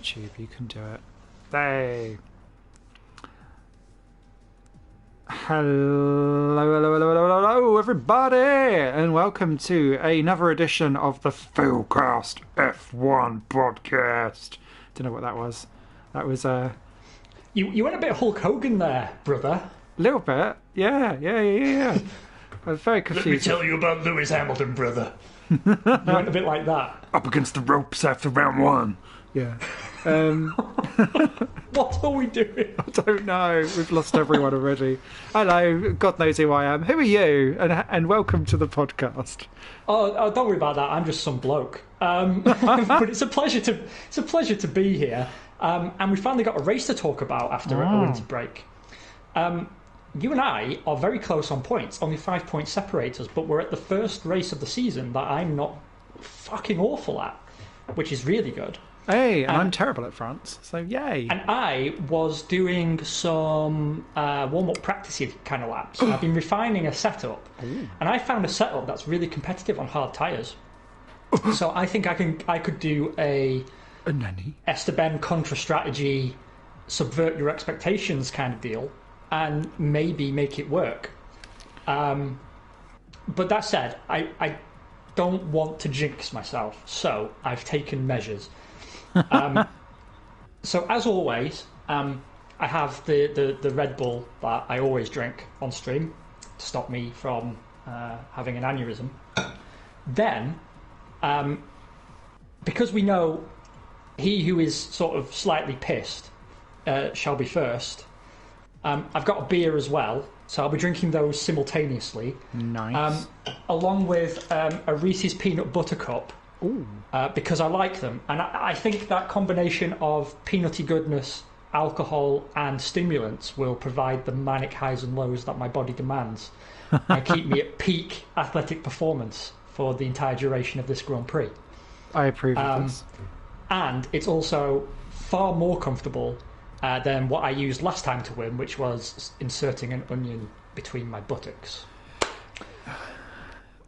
YouTube. You can do it. Hey. Hello, everybody, and welcome to another edition of the Failcast F1 podcast. Don't know what that was. That was You went a bit Hulk Hogan there, brother. A little bit, yeah. I was very confused. Let me tell you about Lewis Hamilton, brother. You went a bit like that. Up against the ropes after round one. Yeah. What are we doing? I don't know. We've lost everyone already. Hello, God knows who I am. Who are you? And welcome to the podcast. Oh, don't worry about that. I'm just some bloke. But it's a pleasure to be here. And we finally got a race to talk about after a winter break. You and I are very close on points. Only 5 points separate us, but we're at the first race of the season that I'm not fucking awful at, which is really good. Hey, and I'm terrible at France, so yay. And I was doing some warm-up practice kind of laps. I've been refining a setup, and I found a setup that's really competitive on hard tyres. So I think I could do a nanny Esteban contra strategy, subvert your expectations kind of deal, and maybe make it work. But that said, I don't want to jinx myself, so I've taken measures. So as always, I have the Red Bull that I always drink on stream to stop me from having an aneurysm. Then, because we know he who is sort of slightly pissed shall be first, I've got a beer as well, so I'll be drinking those simultaneously. Nice. Along with a Reese's Peanut Butter Cup. Because I like them, and I think that combination of peanutty goodness, alcohol and stimulants will provide the manic highs and lows that my body demands and keep me at peak athletic performance for the entire duration of this Grand Prix. I approve of this. And it's also far more comfortable than what I used last time to win, which was inserting an onion between my buttocks.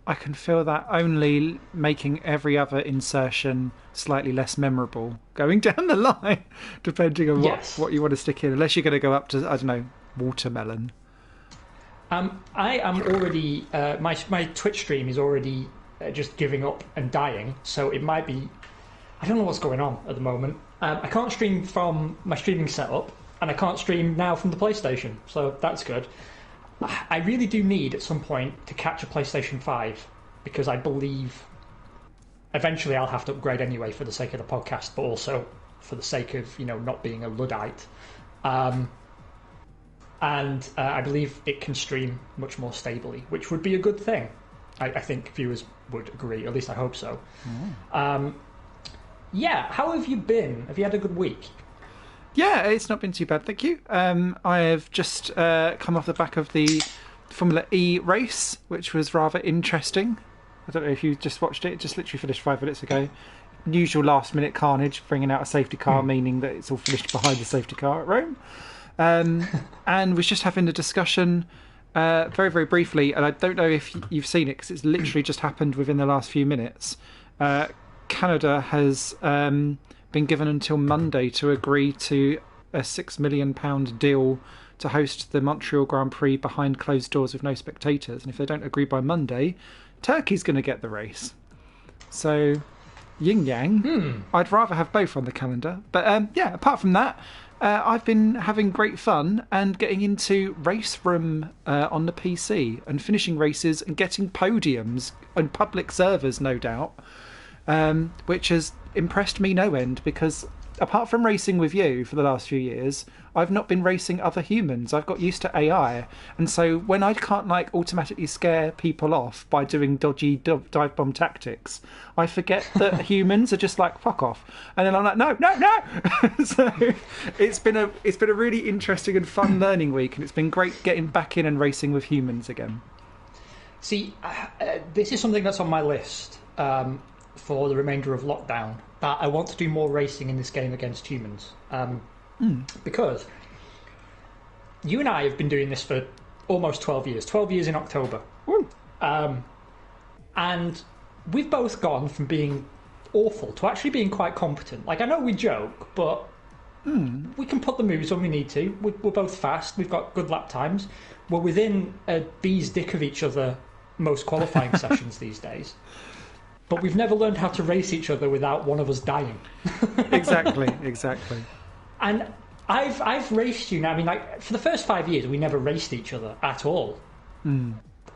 I can feel that only making every other insertion slightly less memorable going down the line, depending on what you want to stick in. Unless you're going to go up to, I don't know, watermelon. I am already... my Twitch stream is already just giving up and dying, so it might be... I don't know what's going on at the moment. I can't stream from my streaming setup, and I can't stream now from the PlayStation, so that's good. I really do need at some point to catch a PlayStation 5 because I believe eventually I'll have to upgrade anyway for the sake of the podcast, but also for the sake of not being a Luddite. And I believe it can stream much more stably, which would be a good thing. I think viewers would agree, at least I hope so. Yeah, how have you been? Have you had a good week? Yeah, it's not been too bad, thank you. I have just come off the back of the Formula E race, which was rather interesting. I don't know if you just watched it. It just literally finished 5 minutes ago. Usual last-minute carnage, bringing out a safety car, meaning that it's all finished behind the safety car at Rome. And was just having a discussion very, very briefly, and I don't know if you've seen it, because it's literally just happened within the last few minutes. Canada has... been given until Monday to agree to a £6 million deal to host the Montreal Grand Prix behind closed doors with no spectators. And if they don't agree by Monday, Turkey's going to get the race. So, yin-yang. I'd rather have both on the calendar. But yeah, apart from that, I've been having great fun and getting into race room on the PC and finishing races and getting podiums on public servers, no doubt. Which has impressed me no end, because apart from racing with you for the last few years, I've not been racing other humans. I've got used to AI, and so when I can't automatically scare people off by doing dodgy dive bomb tactics, I forget that humans are just like, fuck off, and then I'm like, no. So it's been a really interesting and fun learning week, and it's been great getting back in and racing with humans again. See, this is something that's on my list. For the remainder of lockdown, that I want to do more racing in this game against humans, because you and I have been doing this for almost 12 years in October, and we've both gone from being awful to actually being quite competent. Like, I know we joke, but we can put the moves when we need to. We're both fast. We've got good lap times. We're within a bee's dick of each other most qualifying sessions these days. But we've never learned how to race each other without one of us dying. Exactly. And I've raced you now. I mean, like, for the first 5 years, we never raced each other at all.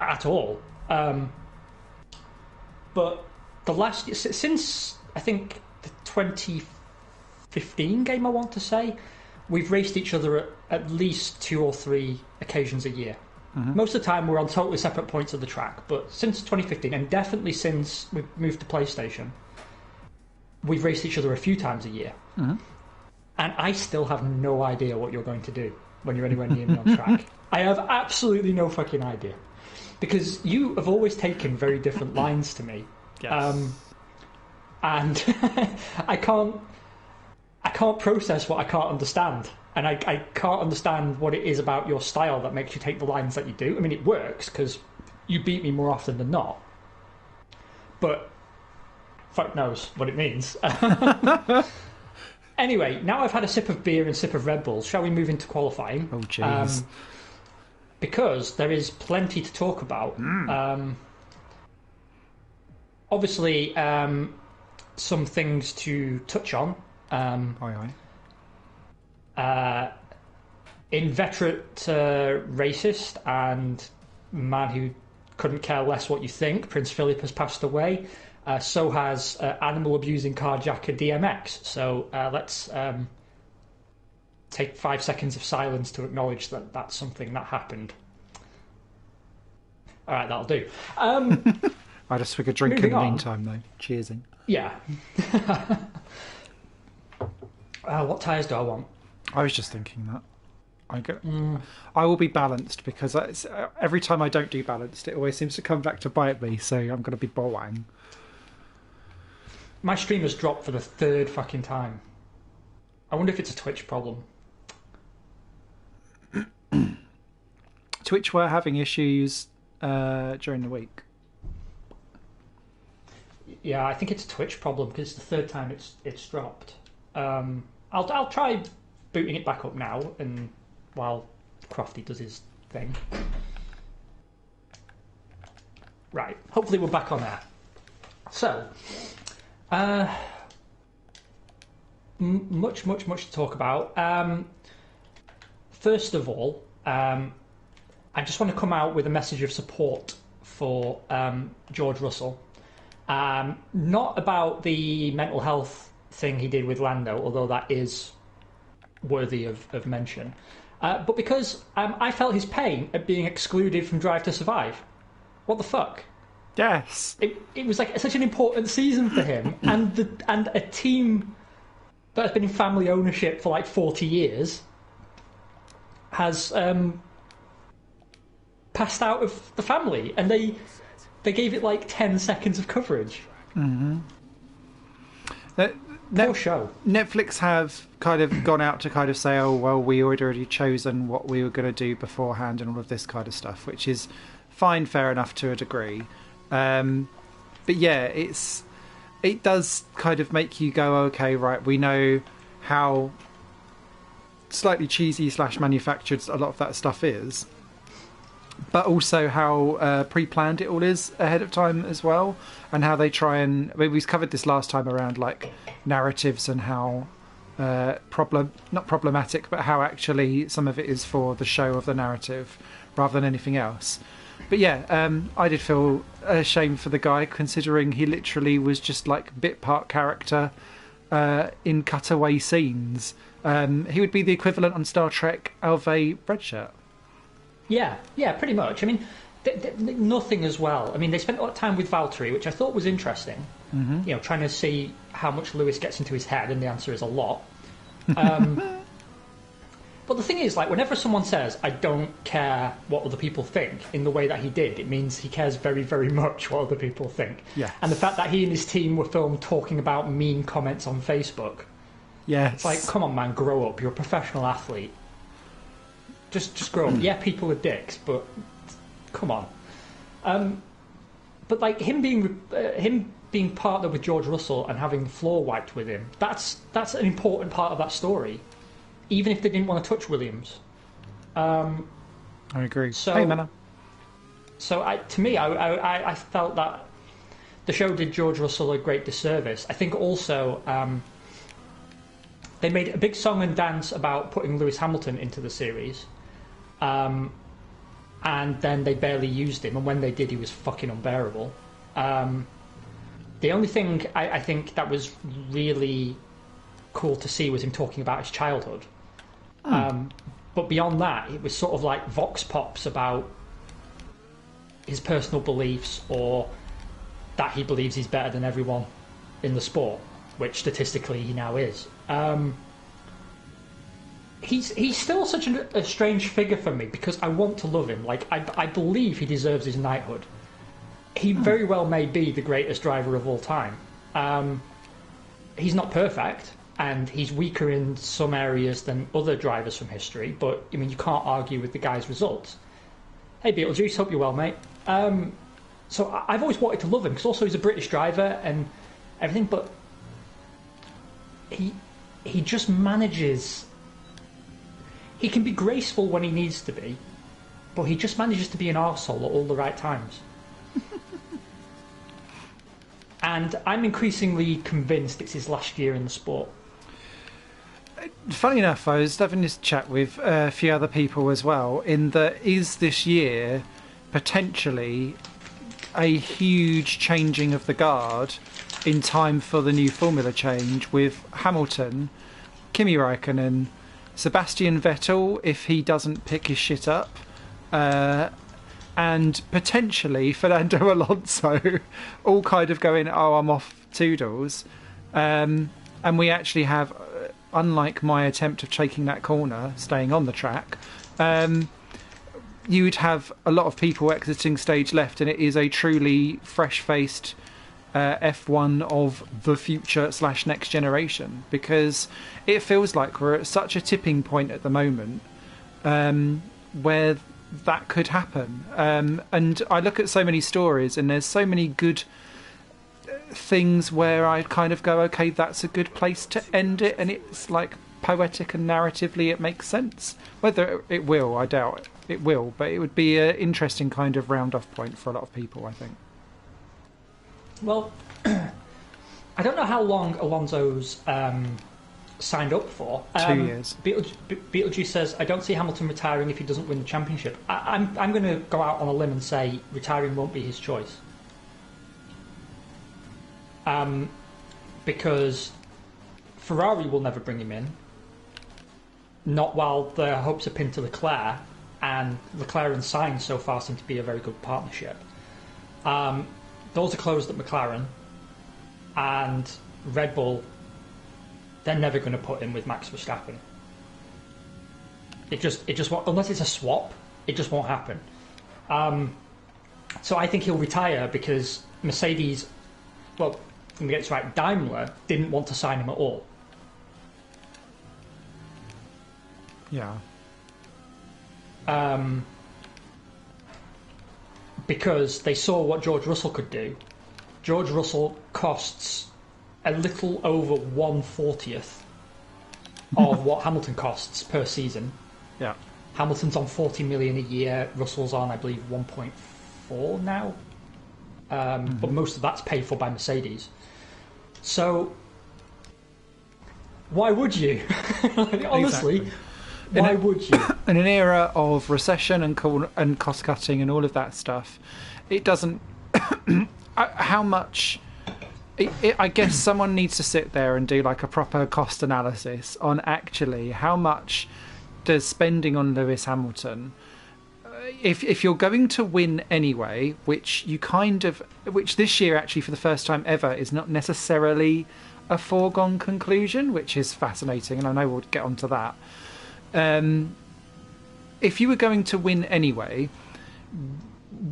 At all. But the last... Since, I think, the 2015 game, I want to say, we've raced each other at least 2 or 3 occasions a year. Most of the time, we're on totally separate points of the track. But since 2015, and definitely since we've moved to PlayStation, we've raced each other a few times a year. And I still have no idea what you're going to do when you're anywhere near me on track. I have absolutely no fucking idea. Because you have always taken very different lines to me. Yes. And I can't process what I can't understand. And I can't understand what it is about your style that makes you take the lines that you do. I mean, it works, because you beat me more often than not. But fuck knows what it means. Anyway, now I've had a sip of beer and sip of Red Bull, shall we move into qualifying? Oh, jeez. Because there is plenty to talk about. Obviously, some things to touch on. Aye. Inveterate racist and man who couldn't care less what you think, Prince Philip has passed away. So has animal abusing carjacker DMX. So let's take 5 seconds of silence to acknowledge that that's something that happened. All right, that'll do. I had a swig of drink in the meantime, though. Cheersing. Yeah. What tyres do I want? I was just thinking that. I will be balanced, because every time I don't do balanced, it always seems to come back to bite me, so I'm going to be boring. My stream has dropped for the 3rd fucking time. I wonder if it's a Twitch problem. Twitch were having issues during the week. Yeah, I think it's a Twitch problem, because it's the 3rd time it's dropped. I'll try booting it back up now, and while Crofty does his thing. Right, hopefully we're back on air. So, much to talk about. First of all, I just want to come out with a message of support for George Russell. Not about the mental health thing he did with Lando, although that is worthy of mention, but because I felt his pain at being excluded from Drive to Survive. What the fuck? Yes. It was like such an important season for him, and a team that has been in family ownership for like 40 years has passed out of the family, and they gave it like 10 seconds of coverage. Poor show. Netflix have kind of gone out to kind of say, oh, well, we had already chosen what we were going to do beforehand and all of this kind of stuff, which is fine, fair enough to a degree. But yeah, it does kind of make you go, okay, right, we know how slightly cheesy / manufactured a lot of that stuff is, but also how pre-planned it all is ahead of time as well, and how they try and... I mean, we've covered this last time around, like, narratives and how not problematic, but how actually some of it is for the show of the narrative rather than anything else. But yeah, I did feel ashamed for the guy, considering he literally was just like bit part character in cutaway scenes. He would be the equivalent on Star Trek of a red shirt. Yeah, pretty much. I mean, nothing as well. I mean, they spent a lot of time with Valtteri, which I thought was interesting. You know, trying to see how much Lewis gets into his head, and the answer is a lot. But the thing is, like, whenever someone says, I don't care what other people think, in the way that he did, it means he cares very, very much what other people think. Yeah. And the fact that he and his team were filmed talking about mean comments on Facebook. Yes. It's like, come on, man, grow up. You're a professional athlete. Just grow up. Yeah, people are dicks, but come on. but like him being partnered with George Russell and having the floor wiped with him, that's an important part of that story, even if they didn't want to touch Williams. I agree. So, hey, Manna. So I felt that the show did George Russell a great disservice. I think also they made a big song and dance about putting Lewis Hamilton into the series, and then they barely used him, and when they did, he was fucking unbearable. The only thing I think that was really cool to see was him talking about his childhood. But beyond that, it was sort of like vox pops about his personal beliefs, or that he believes he's better than everyone in the sport, which statistically he now is. He's still such a strange figure for me because I want to love him. Like I believe he deserves his knighthood. He very well may be the greatest driver of all time. He's not perfect, and he's weaker in some areas than other drivers from history, but I mean, you can't argue with the guy's results. Hey Beetlejuice, hope you're well, mate. So I've always wanted to love him because also he's a British driver and everything, but he just manages. He can be graceful when he needs to be, but he just manages to be an arsehole at all the right times. And I'm increasingly convinced it's his last year in the sport. Funny enough, I was having this chat with a few other people as well, in that is this year potentially a huge changing of the guard in time for the new formula change with Hamilton, Kimi Raikkonen, Sebastian Vettel if he doesn't pick his shit up, and potentially Fernando Alonso, all kind of going, oh, I'm off toodles. And we actually have, unlike my attempt of taking that corner, staying on the track, you would have a lot of people exiting stage left, and it is a truly fresh-faced F1 of the future / next generation, because it feels like we're at such a tipping point at the moment where that could happen. And I look at so many stories, and there's so many good things where I kind of go, okay, that's a good place to end it, and it's like poetic and narratively it makes sense. Whether it will, I doubt it will, but it would be an interesting kind of round-off point for a lot of people, I think. Well, I don't know how long Alonso's signed up for. 2 years. Beetlejuice says, I don't see Hamilton retiring if he doesn't win the championship. I'm going to go out on a limb and say retiring won't be his choice. Because Ferrari will never bring him in. Not while their hopes are pinned to Leclerc, and Leclerc and Sainz so far seem to be a very good partnership. Those are closed at McLaren, and Red Bull, they're never going to put him with Max Verstappen. It just won't, unless it's a swap, it just won't happen. So I think he'll retire because Mercedes, well, let me get this right, Daimler didn't want to sign him at all. Yeah. Because they saw what George Russell could do. George Russell costs a little over 1/40th of what Hamilton costs per season. Yeah. Hamilton's on 40 million a year. Russell's on, I believe, 1.4 now. But most of that's paid for by Mercedes. So why would you? Honestly, Exactly. Why would you? In an era of recession and cost cutting and all of that stuff, it doesn't. How much? I guess someone needs to sit there and do like a proper cost analysis on actually how much does spending on Lewis Hamilton. If you're going to win anyway, which this year actually for the first time ever is not necessarily a foregone conclusion, which is fascinating, and I know we'll get onto that. If you were going to win anyway,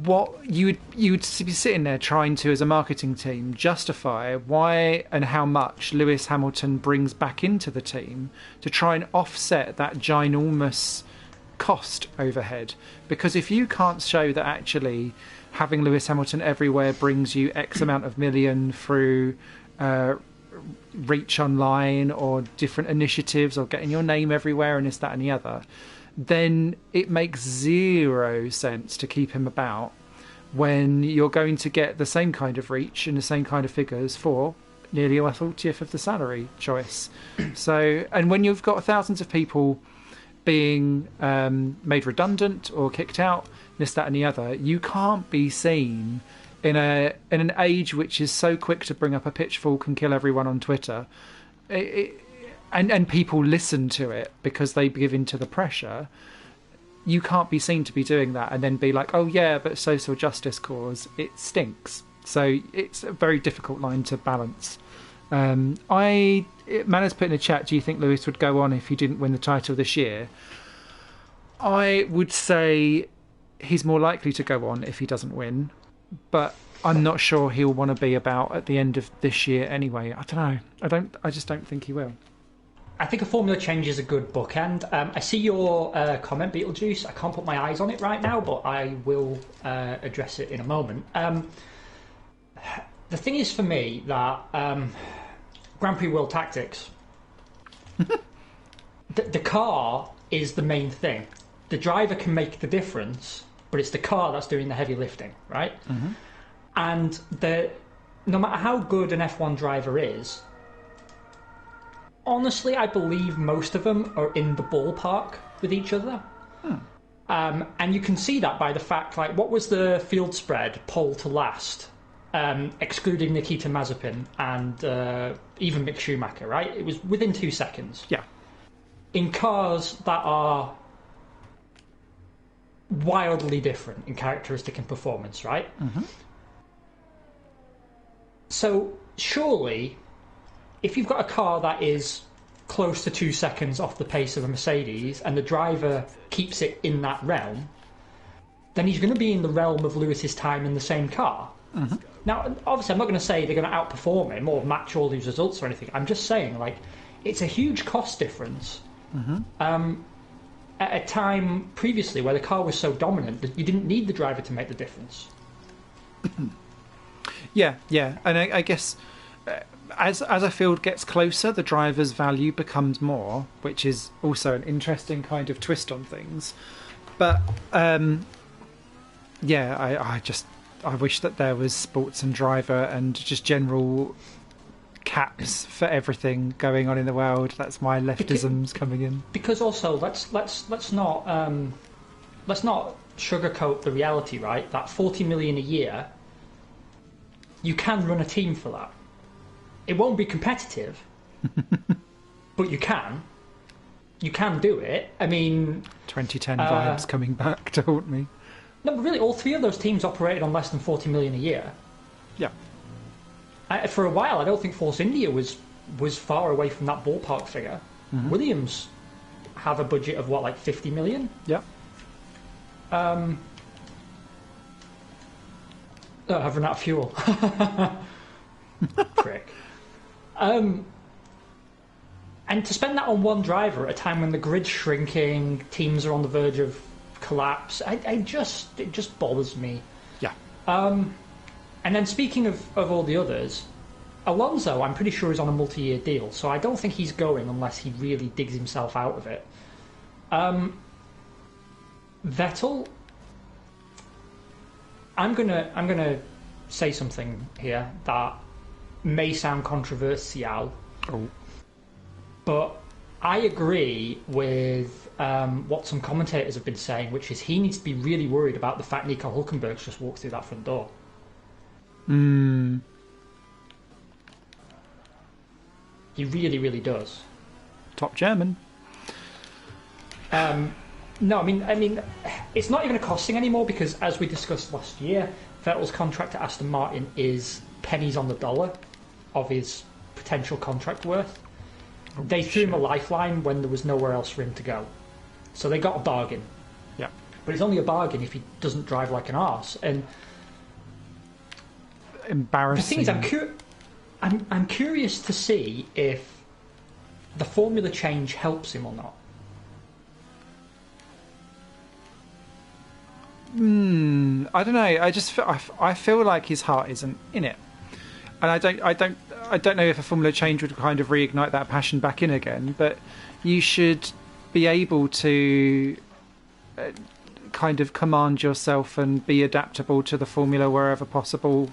what you would be sitting there trying to, as a marketing team, justify why and how much Lewis Hamilton brings back into the team to try and offset that ginormous cost overhead. Because if you can't show that actually having Lewis Hamilton everywhere brings you X amount of million through reach online or different initiatives or getting your name everywhere and this, that and the other, then it makes zero sense to keep him about when you're going to get the same kind of reach and the same kind of figures for nearly a 40th of the salary choice. So, and when you've got thousands of people being made redundant or kicked out, this, that and the other, you can't be seen in an age which is so quick to bring up a pitchfork and kill everyone on Twitter, and people listen to it because they give in to the pressure. You can't be seen to be doing that and then be like, oh yeah, but social justice cause, it stinks. So it's a very difficult line to balance. Manners put in the chat, do you think Lewis would go on if he didn't win the title this year? I would say he's more likely to go on if he doesn't win, but I'm not sure he'll want to be about at the end of this year anyway. I don't know. I just don't think he will. I think a formula change is a good bookend. I see your comment, Beetlejuice. I can't put my eyes on it right now, but I will address it in a moment. The thing is for me that Grand Prix World Tactics, the car is the main thing. The driver can make the difference, but it's the car that's doing the heavy lifting, right? Mm-hmm. And no matter how good an F1 driver is, honestly, I believe most of them are in the ballpark with each other. And you can see that by the fact, like, what was the field spread, pole to last, excluding Nikita Mazepin and even Mick Schumacher, right? It was within 2 seconds. Yeah. In cars that are wildly different in characteristic and performance, right? Mm-hmm. So surely, if you've got a car that is close to 2 seconds off the pace of a Mercedes and the driver keeps it in that realm, then he's going to be in the realm of Lewis's time in the same car. Mm-hmm. Now, obviously, I'm not going to say they're going to outperform him or match all these results or anything. I'm just saying, like, it's a huge cost difference. Mm-hmm. At a time previously where the car was so dominant that you didn't need the driver to make the difference. Yeah, and I guess as a field gets closer, the driver's value becomes more, which is also an interesting kind of twist on things. But I wish that there was sports and driver and just general caps for everything going on in the world. That's my leftisms coming in. Because also let's not sugarcoat the reality, right? That 40 million a year, you can run a team for that. It won't be competitive, but you can do it. I mean, 2010 vibes coming back to haunt me. No, but really, all three of those teams operated on less than 40 million a year. Yeah. For a while, I don't think Force India was far away from that ballpark figure. Mm-hmm. Williams have a budget of what, like 50 million? Yeah. I've run out of fuel. Prick. And to spend that on one driver at a time when the grid's shrinking, teams are on the verge of collapse, it just bothers me. Yeah. And then speaking of all the others, Alonso, I'm pretty sure is on a multi-year deal, so I don't think he's going unless he really digs himself out of it. Vettel, I'm gonna say something here that may sound controversial, but I agree with what some commentators have been saying, which is he needs to be really worried about the fact Nico Hulkenberg's just walked through that front door. He really, really does. Top German. No, I mean, it's not even a costing anymore because, as we discussed last year, Vettel's contract at Aston Martin is pennies on the dollar of his potential contract worth. They threw him a lifeline when there was nowhere else for him to go. So they got a bargain. Yeah. But it's only a bargain if he doesn't drive like an arse. And embarrassing. The thing is, I'm curious to see if the formula change helps him or not. I don't know. I feel like his heart isn't in it, and I don't know if a formula change would kind of reignite that passion back in again. But you should be able to kind of command yourself and be adaptable to the formula wherever possible,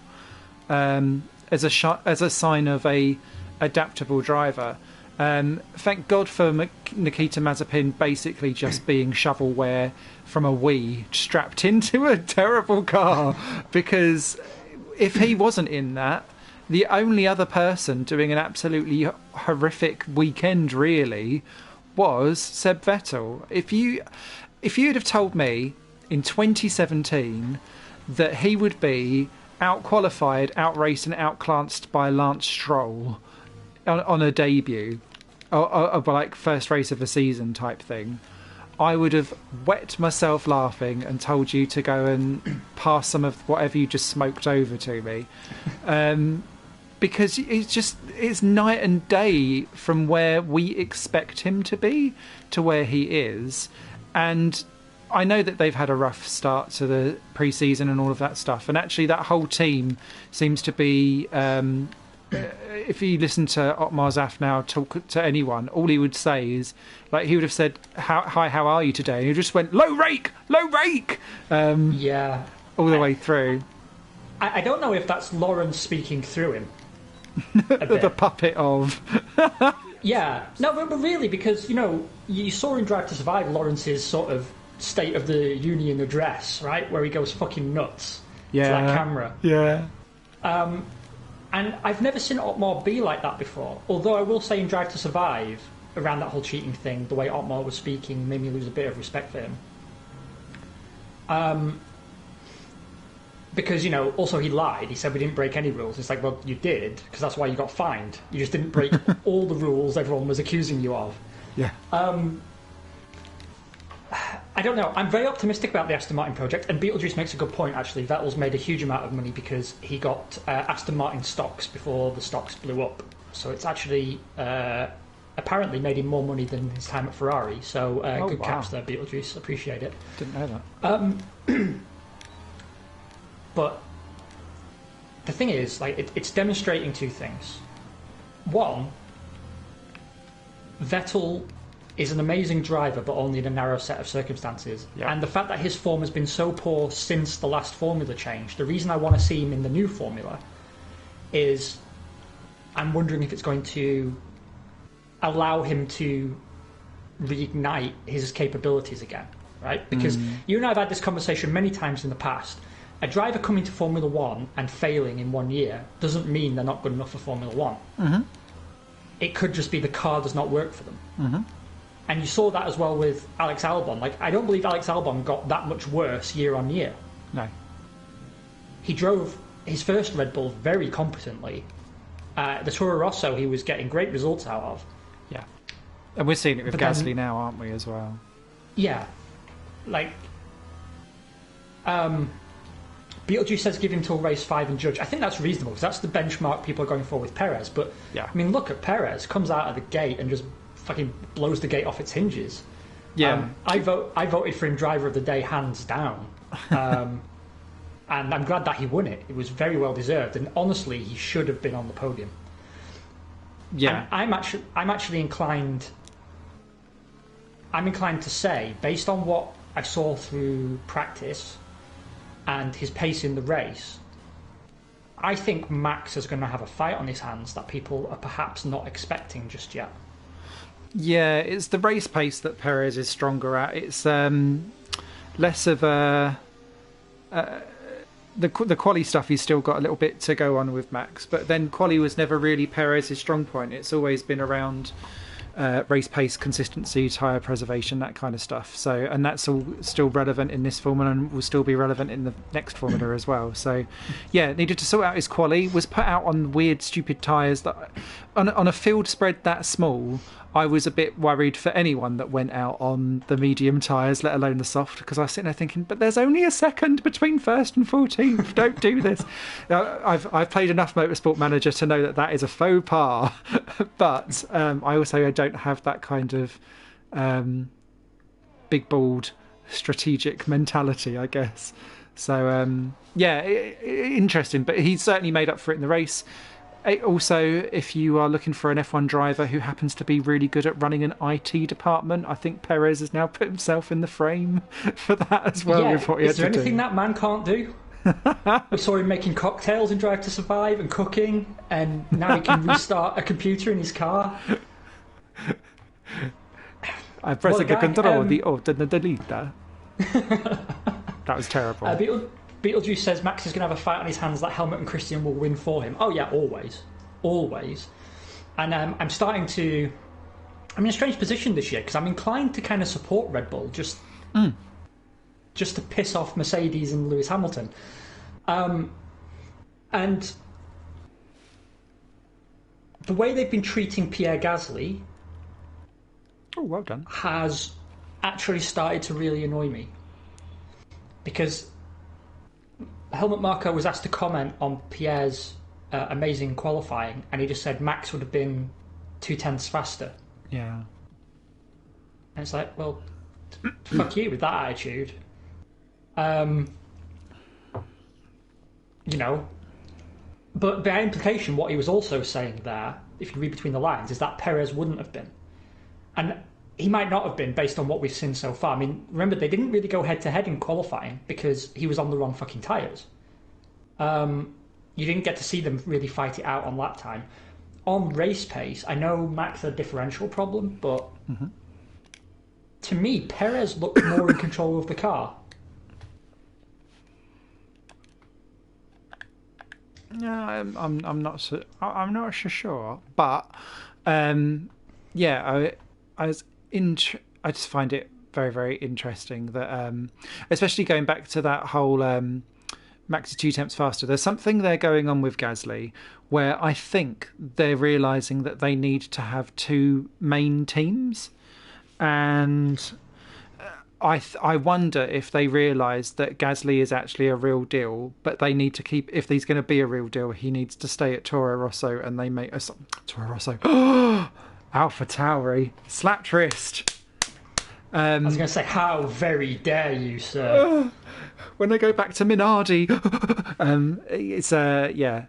as a sign of a adaptable driver. Thank God for Nikita Mazepin basically just being shovelware from a Wii strapped into a terrible car, because if he wasn't in that, the only other person doing an absolutely horrific weekend really was Seb Vettel. If you'd have told me in 2017 that he would be out-qualified, out-raced and outclassed by Lance Stroll on a debut, or like first race of the season type thing, I would have wet myself laughing and told you to go and pass some of whatever you just smoked over to me. Because it's night and day from where we expect him to be to where he is. And I know that they've had a rough start to the pre-season and all of that stuff. And actually that whole team seems to be... if you listen to Otmar Zaf now talk to anyone, all he would say is, like, he would have said, "Hi, how are you today?" And he just went, low rake. Yeah, all the way through. I don't know if that's Lawrence speaking through him. The puppet of. Yeah, no, but really, because you saw in Drive to Survive Lawrence's sort of State of the Union address, right, where he goes fucking nuts to that camera. Yeah. And I've never seen Otmar be like that before. Although I will say in Drive to Survive, around that whole cheating thing, the way Otmar was speaking made me lose a bit of respect for him. Because, also he lied. He said we didn't break any rules. It's like, well, you did, because that's why you got fined. You just didn't break all the rules everyone was accusing you of. Yeah. I don't know. I'm very optimistic about the Aston Martin project, and Beetlejuice makes a good point, actually. Vettel's made a huge amount of money because he got Aston Martin stocks before the stocks blew up. So it's actually apparently made him more money than his time at Ferrari. So good caps there, Beetlejuice. Appreciate it. Didn't know that. But the thing is, like, it's demonstrating two things. One, Vettel is an amazing driver, but only in a narrow set of circumstances. Yeah. And the fact that his form has been so poor since the last formula change, the reason I want to see him in the new formula is I'm wondering if it's going to allow him to reignite his capabilities again, right? Because you and I have had this conversation many times in the past. A driver coming to Formula One and failing in 1 year doesn't mean they're not good enough for Formula One. Mm-hmm. It could just be the car does not work for them. Mm-hmm. And you saw that as well with Alex Albon. Like, I don't believe Alex Albon got that much worse year on year. No. He drove his first Red Bull very competently. The Toro Rosso he was getting great results out of. Yeah. And we're seeing it with Gasly now, aren't we, as well? Yeah. Like, Beetlejuice says give him till race 5 and judge. I think that's reasonable, because that's the benchmark people are going for with Perez. But, yeah. I mean, look at Perez. Comes out of the gate and just fucking blows the gate off its hinges. Yeah. I voted for him driver of the day, hands down. And I'm glad that he won it. It was very well deserved. And honestly, he should have been on the podium. Yeah. And I'm actually inclined... I'm inclined to say, based on what I saw through practice and his pace in the race, I think Max is going to have a fight on his hands that people are perhaps not expecting just yet. Yeah, it's the race pace that Perez is stronger at. It's less of a... the quali stuff, he's still got a little bit to go on with Max. But then quali was never really Perez's strong point. It's always been around race pace, consistency, tyre preservation, that kind of stuff. So, and that's all still relevant in this formula and will still be relevant in the next formula as well. So, yeah, needed to sort out his quali. Was put out on weird, stupid tyres that on a field spread that small. I was a bit worried for anyone that went out on the medium tyres, let alone the soft, because I was sitting there thinking, but there's only a second between first and 14th. Don't do this. I've played enough Motorsport Manager to know that that is a faux pas. But I don't have that kind of big balled strategic mentality, I guess. So yeah, interesting. But he's certainly made up for it in the race. Also, if you are looking for an F1 driver who happens to be really good at running an IT department, I think Perez has now put himself in the frame for that as well. Yeah, with what he is had there to anything do. that man can't do? We saw him making cocktails in Drive to Survive and cooking, and now he can restart a computer in his car. I press What a the guy. control, the alt and the delete. That was terrible. Beetlejuice says Max is going to have a fight on his hands that Helmut and Christian will win for him. Oh yeah, always. And I'm starting to... I'm in a strange position this year because I'm inclined to kind of support Red Bull just to piss off Mercedes and Lewis Hamilton. And the way they've been treating Pierre Gasly Oh, well done. has actually started to really annoy me. Because Helmut Marko was asked to comment on Pierre's amazing qualifying, and he just said Max would have been 0.2 faster. Yeah. And it's like, well, fuck you with that attitude. You know, but by implication, what he was also saying there, if you read between the lines, is that Perez wouldn't have been. And he might not have been based on what we've seen so far. I mean, remember, they didn't really go head-to-head in qualifying because he was on the wrong fucking tyres. You didn't get to see them really fight it out on lap time. On race pace, I know Max had a differential problem, but to me, Perez looked more in control of the car. No, I'm not so sure, but yeah, I just find it very, very interesting that especially going back to that whole Max is 0.2 faster. There's something there going on with Gasly where I think they're realizing that they need to have two main teams, and I wonder if they realise that Gasly is actually a real deal, but they need to keep. If he's going to be a real deal, he needs to stay at Toro Rosso, and they make Toro Rosso, Alpha Tauri, slapped wrist. I was going to say, how very dare you, sir? When they go back to Minardi, it's yeah.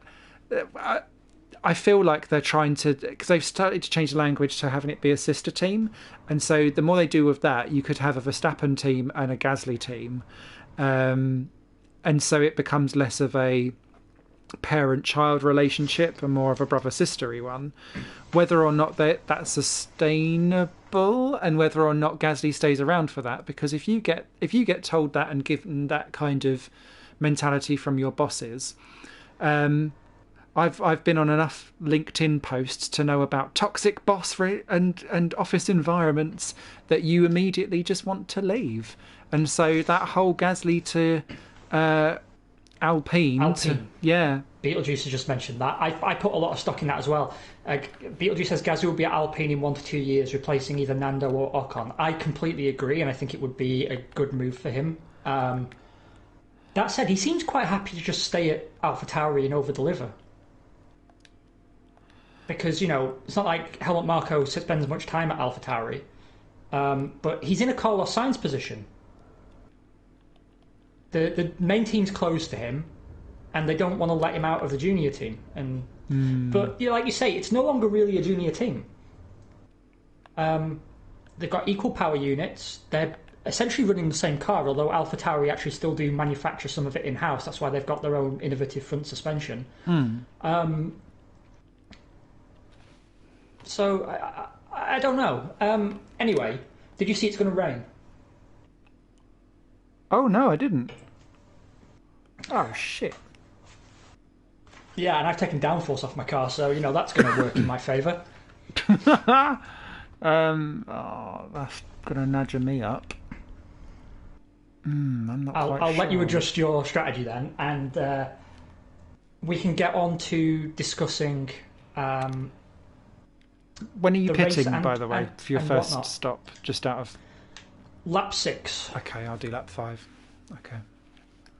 I feel like they're trying to, because they've started to change the language to having it be a sister team, and so the more they do with that, you could have a Verstappen team and a Gasly team, and so it becomes less of a parent-child relationship and more of a brother-sistery one. Whether or not that's sustainable, and whether or not Gasly stays around for that, because if you get told that and given that kind of mentality from your bosses, I've been on enough LinkedIn posts to know about toxic boss and office environments that you immediately just want to leave. And so that whole Gasly to Alpine. Yeah. Beetlejuice has just mentioned that. I put a lot of stock in that as well. Beetlejuice says Gasly will be at Alpine in 1 to 2 years, replacing either Nando or Ocon. I completely agree, and I think it would be a good move for him. That said, he seems quite happy to just stay at AlphaTauri and over-deliver. Because, you know, it's not like Helmut Marko spends much time at AlphaTauri. But he's in a Carlos Sainz position. The main team's closed to him, and they don't want to let him out of the junior team. But like you say, it's no longer really a junior team. They've got equal power units. They're essentially running the same car, although AlphaTauri actually still do manufacture some of it in-house. That's why they've got their own innovative front suspension. So, I don't know. Anyway, did you see it's going to rain? Oh, no, I didn't. Oh, shit. Yeah, and I've taken downforce off my car, so, you know, that's going to work in my favour. That's going to nudge me up. I'm not quite I'll sure. let you adjust your strategy then, and we can get on to discussing... when are you pitting, and, by the way, for your first whatnot. stop? Just out of... Lap 6. Okay, I'll do lap 5. Okay.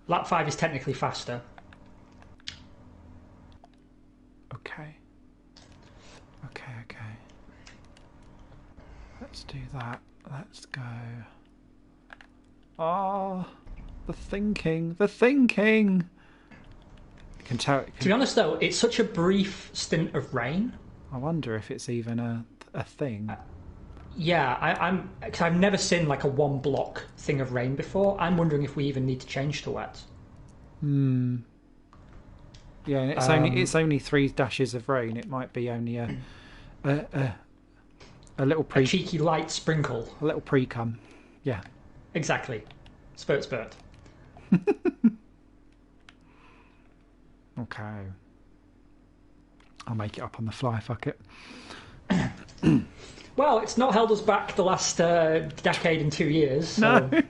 Lap 5 is technically faster. Okay. Let's do that. Let's go. Oh, the thinking. The thinking. You can tell. To be honest, though, it's such a brief stint of rain. I wonder if it's even a thing. Yeah, because I've never seen like a one block thing of rain before. I'm wondering if we even need to change to wet. Yeah, and it's only 3 dashes of rain. It might be only a little A cheeky light sprinkle. A little pre-cum. Yeah. Exactly. Spurt, spurt. Okay. I'll make it up on the fly, fuck it. Well, it's not held us back the last decade and 2 years. So No.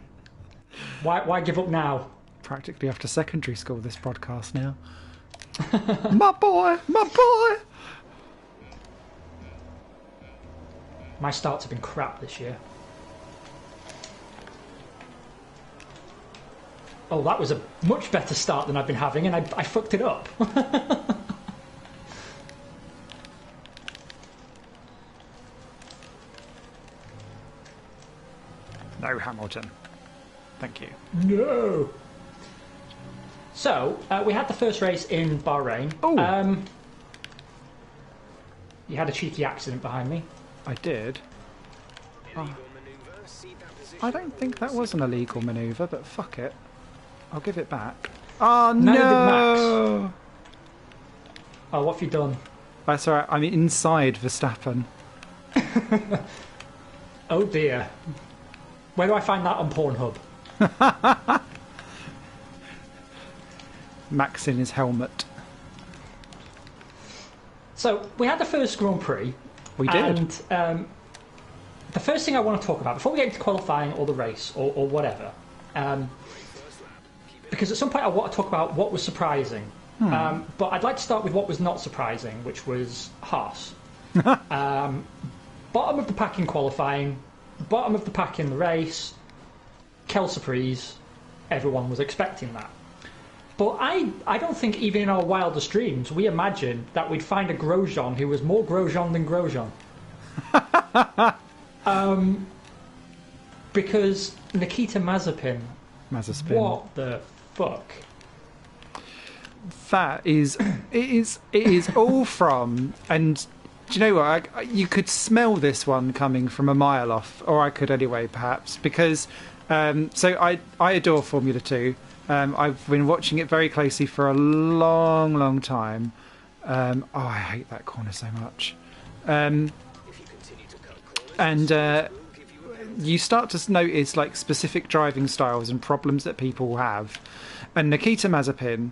why give up now? Practically after secondary school, this podcast now. My boy! My boy! My starts have been crap this year. Oh, that was a much better start than I've been having, and I fucked it up. No, Hamilton. Thank you. No! So, we had the first race in Bahrain. Oh! You had a cheeky accident behind me. I did. Oh. I don't think that was an illegal manoeuvre, but fuck it. I'll give it back. Oh, Neither did no! Max. Oh, what have you done? That's alright, I'm inside Verstappen. Oh dear. Where do I find that on Pornhub? Max in his helmet. So, we had the first Grand Prix. We did. And the first thing I want to talk about, before we get into qualifying or the race or whatever, because at some point I want to talk about what was surprising. But I'd like to start with what was not surprising, which was Haas. Bottom of the pack in qualifying, bottom of the pack in the race, quelle surprise, everyone was expecting that. But I don't think even in our wildest dreams we imagined that we'd find a Grosjean who was more Grosjean than Grosjean. Because Nikita Mazepin, what the fuck? That is, it is all from, and do you know what? You could smell this one coming from a mile off, or I could anyway, perhaps, because so I adore Formula 2. I've been watching it very closely for a long, long time. I hate that corner so much. And you start to notice like specific driving styles and problems that people have. And Nikita Mazepin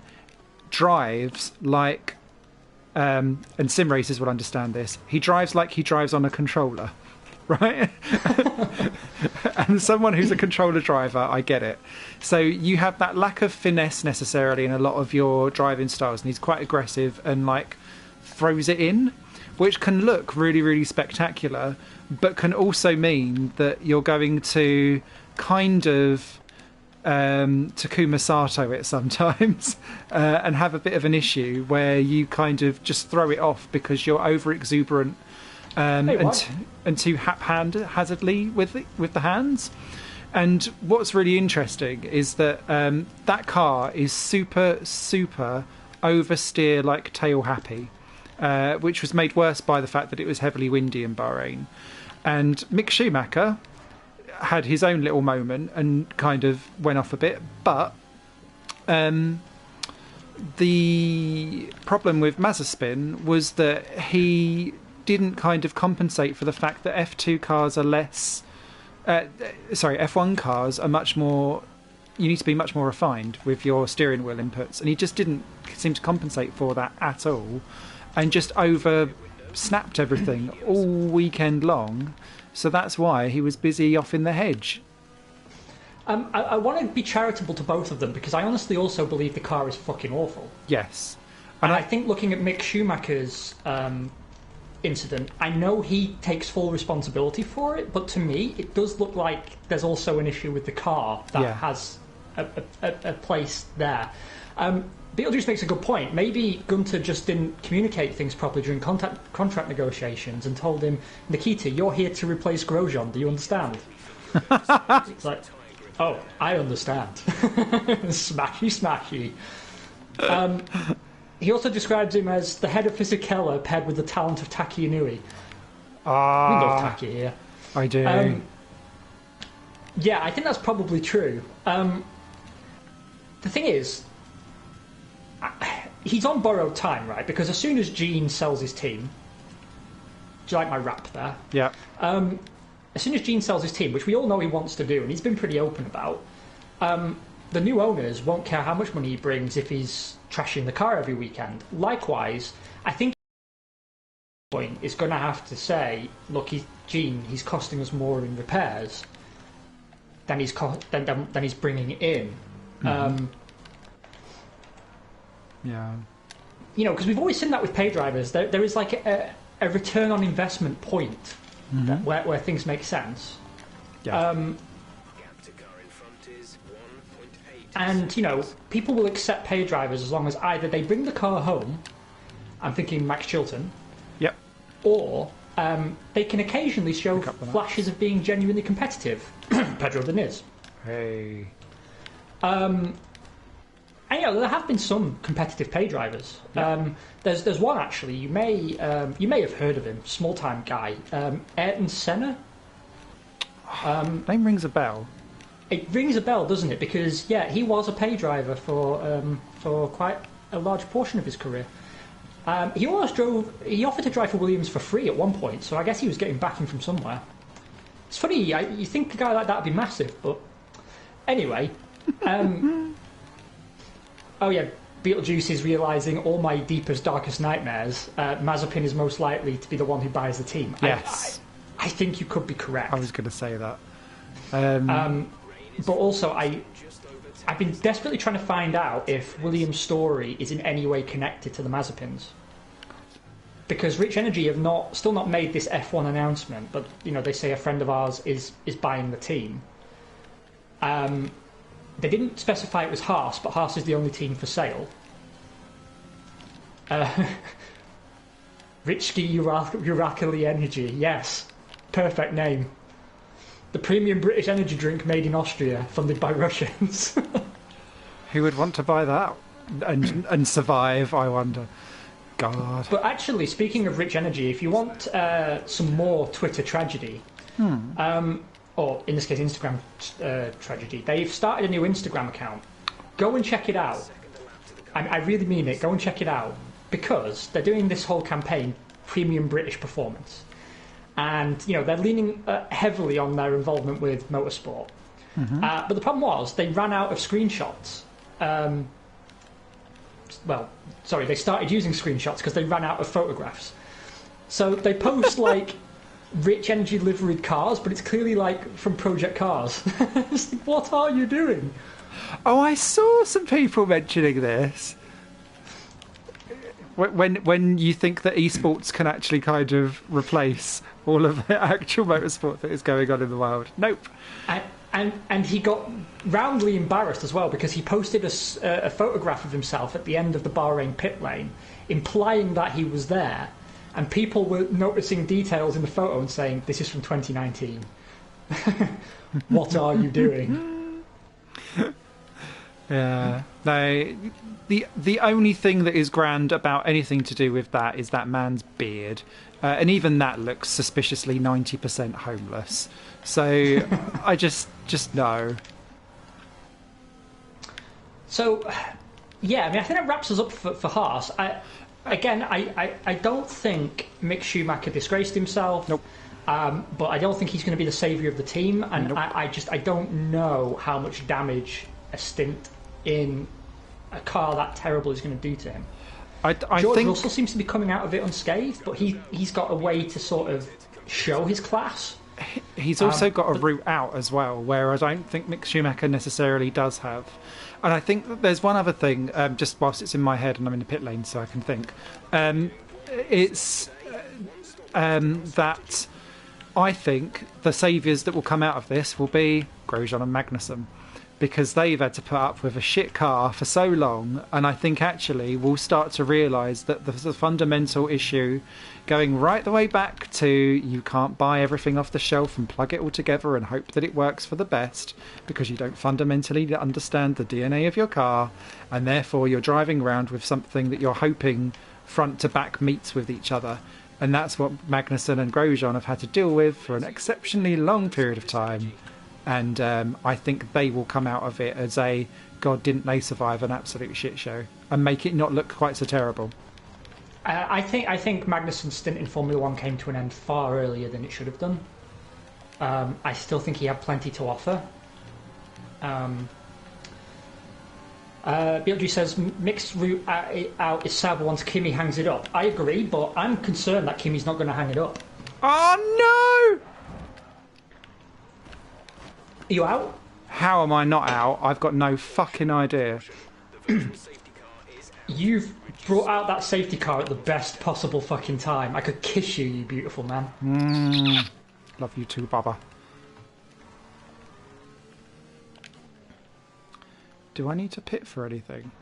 drives like, and sim racers will understand this, he drives like he drives on a controller, right? And someone who's a controller driver, I get it. So you have that lack of finesse necessarily in a lot of your driving styles, and he's quite aggressive and like throws it in, which can look really, really spectacular, but can also mean that you're going to kind of Takuma Sato it sometimes and have a bit of an issue where you kind of just throw it off because you're over exuberant and too haphazardly with the hands. And what's really interesting is that that car is super oversteer like tail happy, which was made worse by the fact that it was heavily windy in Bahrain. And Mick Schumacher had his own little moment and kind of went off a bit, but the problem with Mazepin was that he didn't kind of compensate for the fact that F2 cars are less F1 cars are much more, you need to be much more refined with your steering wheel inputs, and he just didn't seem to compensate for that at all, and just over snapped everything all weekend long. So that's why he was busy off in the hedge. I want to be charitable to both of them because I honestly also believe the car is fucking awful. Yes. And I think looking at Mick Schumacher's incident, I know he takes full responsibility for it, but to me it does look like there's also an issue with the car that has a place there. Beetlejuice makes a good point. Maybe Gunter just didn't communicate things properly during contract negotiations and told him, Nikita, you're here to replace Grosjean, do you understand? It's like, Oh, I understand. Smashy, smashy. He also describes him as the head of Fisichella paired with the talent of Taki Inui. We love Taki here. I do. Yeah, I think that's probably true. The thing is, he's on borrowed time, right? Because as soon as Gene sells his team, do you like my rap there? Yeah. As soon as Gene sells his team, which we all know he wants to do, and he's been pretty open about, the new owners won't care how much money he brings if he's trashing the car every weekend. Likewise, I think point is going to have to say, look, Gene, he's costing us more in repairs than he's bringing in. Mm-hmm. Yeah. You know, because we've always seen that with pay drivers. There is like a return on investment point where things make sense. Yeah. And, you know, people will accept pay drivers as long as either they bring the car home, I'm thinking Max Chilton, yep, or they can occasionally show flashes of being genuinely competitive. Pedro Diniz. Hey. And, you know, there have been some competitive pay drivers. Yep. There's one, actually, you may have heard of him, small-time guy, Ayrton Senna. Name rings a bell. It rings a bell, doesn't it? Because, yeah, he was a pay driver for quite a large portion of his career. He offered to drive for Williams for free at one point, so I guess he was getting backing from somewhere. It's funny, you think a guy like that would be massive, but anyway. Oh yeah, Beetlejuice is realising all my deepest, darkest nightmares. Mazepin is most likely to be the one who buys the team. Yes. I think you could be correct. I was going to say that. But also, I've been desperately trying to find out if Williams' story is in any way connected to the Mazepins. Because Rich Energy have still not made this F1 announcement, but you know they say a friend of ours is buying the team. They didn't specify it was Haas, but Haas is the only team for sale. Richki Urakali Energy, yes, perfect name. The premium British energy drink made in Austria, funded by Russians. Who would want to buy that and survive, I wonder? God. But actually, speaking of Rich Energy, if you want some more Twitter tragedy, or in this case Instagram tragedy, they've started a new Instagram account. Go and check it out. I really mean it. Go and check it out. Because they're doing this whole campaign, Premium British Performance. And, you know, they're leaning heavily on their involvement with motorsport. But the problem was they ran out of screenshots. They started using screenshots because they ran out of photographs. So they post, like, Rich Energy liveried cars, but it's clearly, like, from Project Cars. It's like, what are you doing? Oh, I saw some people mentioning this. When you think that esports can actually kind of replace all of the actual motorsport that is going on in the world. Nope. And he got roundly embarrassed as well because he posted a photograph of himself at the end of the Bahrain pit lane, implying that he was there, and people were noticing details in the photo and saying, this is from 2019. What are you doing? Yeah. No, the only thing that is grand about anything to do with that is that man's beard. And even that looks suspiciously 90% homeless. So I just know. So, yeah, I mean, I think that wraps us up for Haas. I don't think Mick Schumacher disgraced himself. Nope. But I don't think he's going to be the saviour of the team. And nope. I don't know how much damage a stint in a car that terrible is going to do to him. George think Russell seems to be coming out of it unscathed, but he's got a way to sort of show his class. He's also got a route out as well, where I don't think Mick Schumacher necessarily does have. And I think that there's one other thing, just whilst it's in my head and I'm in the pit lane so I can think. It's that I think the saviours that will come out of this will be Grosjean and Magnussen. because they've had to put up with a shit car for so long, and I think actually we'll start to realise that the fundamental issue, going right the way back to you can't buy everything off the shelf and plug it all together and hope that it works for the best, because you don't fundamentally understand the DNA of your car, and therefore you're driving around with something that you're hoping front to back meets with each other. And that's what Magnussen and Grosjean have had to deal with for an exceptionally long period of time. And I think they will come out of it as a, God, didn't they survive an absolute shit show, and make it not look quite so terrible. I think Magnussen's stint in Formula 1 came to an end far earlier than it should have done. I still think he had plenty to offer. BLG says, mixed route out is Sauber once Kimi hangs it up. I agree, but I'm concerned that Kimi's not going to hang it up. Oh, no! Are you out? How am I not out? I've got no fucking idea. You've brought out that safety car at the best possible fucking time. I could kiss you, you beautiful man. Love you too, Baba. Do I need to pit for anything?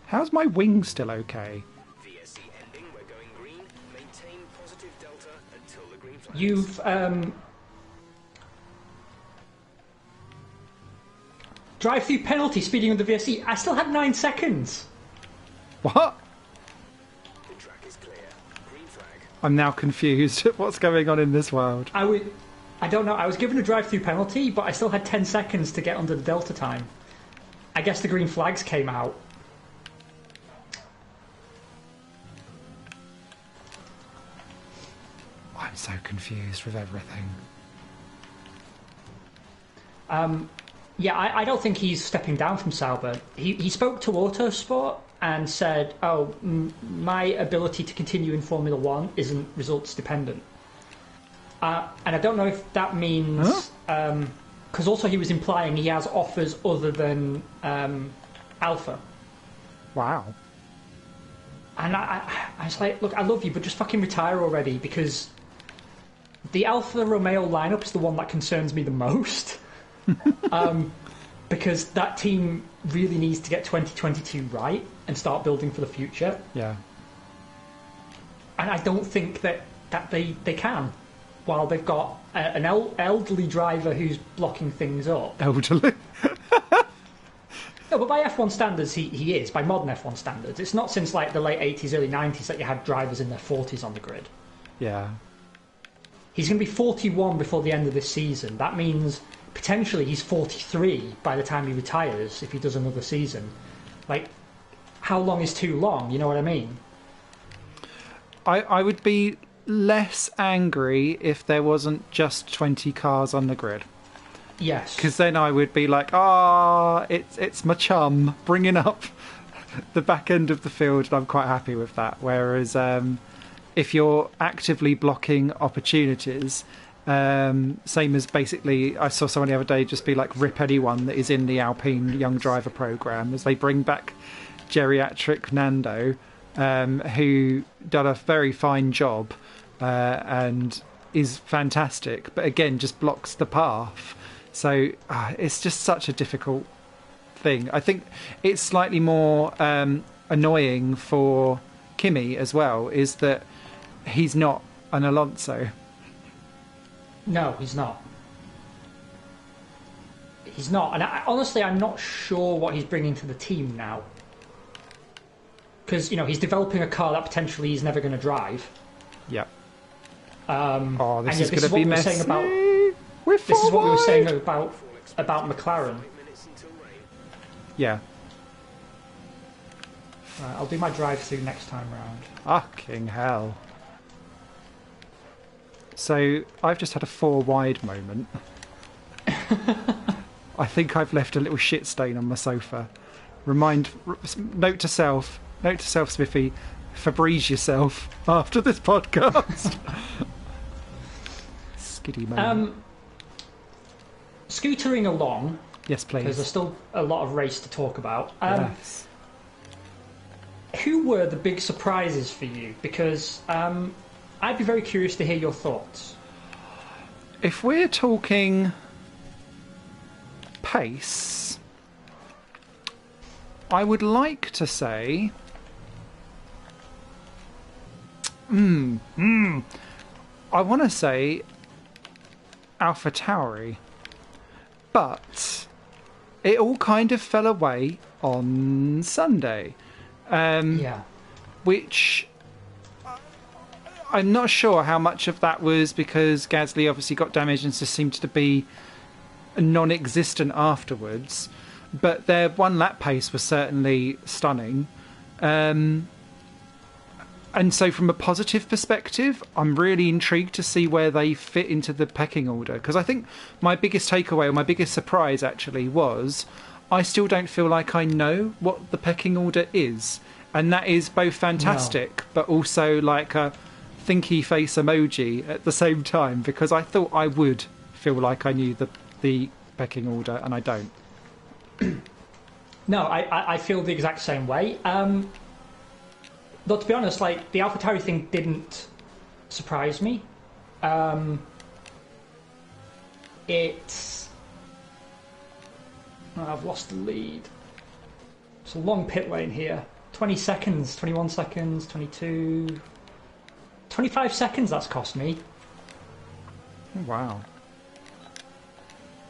How's my wing still okay? VSC ending, we're going green. Maintain positive delta until the green flag. You've drive-through penalty speeding with the VSC. I still had 9 seconds. What? The track is clear. Green flag. I'm now confused. What's going on in this world? I don't know. I was given a drive-through penalty, but I still had 10 seconds to get under the delta time. I guess the green flags came out. I'm so confused with everything. Yeah, I don't think he's stepping down from Sauber. He spoke to Autosport and said, "Oh, my ability to continue in Formula 1 isn't results dependent." And I don't know if that means because also he was implying he has offers other than Alpha. Wow. And I was like, look, I love you, but just fucking retire already, because the Alfa Romeo lineup is the one that concerns me the most. Because that team really needs to get 2022 right and start building for the future. Yeah. And I don't think that they can, while they've got an elderly driver who's blocking things up. Elderly? No, but by F1 standards, he is. By modern F1 standards. It's not since like the late 80s, early 90s that you had drivers in their 40s on the grid. Yeah. He's going to be 41 before the end of this season. That means potentially he's 43 by the time he retires if he does another season. Like, how long is too long? You know what I mean? I would be less angry if there wasn't just 20 cars on the grid. Yes. Because then I would be like, it's my chum bringing up the back end of the field, and I'm quite happy with that. Whereas if you're actively blocking opportunities, same as basically, I saw someone the other day just be like, rip anyone that is in the Alpine Young Driver Programme, as they bring back geriatric Nando, who done a very fine job and is fantastic, but again, just blocks the path. So it's just such a difficult thing. I think it's slightly more annoying for Kimi as well, is that he's not an Alonso. No, he's not. He's not. And honestly, I'm not sure what he's bringing to the team now. Because, he's developing a car that potentially he's never going to drive. Yep. This is going to be messy. This is what we were saying about McLaren. Yeah. Right, I'll do my drive-through next time round. Fucking hell. So, I've just had a 4 wide moment. I think I've left a little shit stain on my sofa. Note to self, Smithy, Febreze yourself after this podcast. Skiddy moment. Scootering along. Yes, please. Because there's still a lot of race to talk about. Yes. Who were the big surprises for you? Because I'd be very curious to hear your thoughts. If we're talking pace, I would like to say... I want to say AlphaTauri, but it all kind of fell away on Sunday. Which I'm not sure how much of that was because Gasly obviously got damaged and just seemed to be non-existent afterwards. But their one lap pace was certainly stunning. And so from a positive perspective, I'm really intrigued to see where they fit into the pecking order. Because I think my biggest takeaway, or my biggest surprise actually, was I still don't feel like I know what the pecking order is. And that is both fantastic, but also like a thinky face emoji at the same time. Because I thought I would feel like I knew the pecking order, and I don't. No, I feel the exact same way. Though, to be honest, like, the AlphaTauri thing didn't surprise me. It's... Oh, I've lost the lead. It's a long pit lane here. 20 seconds, 21 seconds, 22... 25 seconds that's cost me. Wow.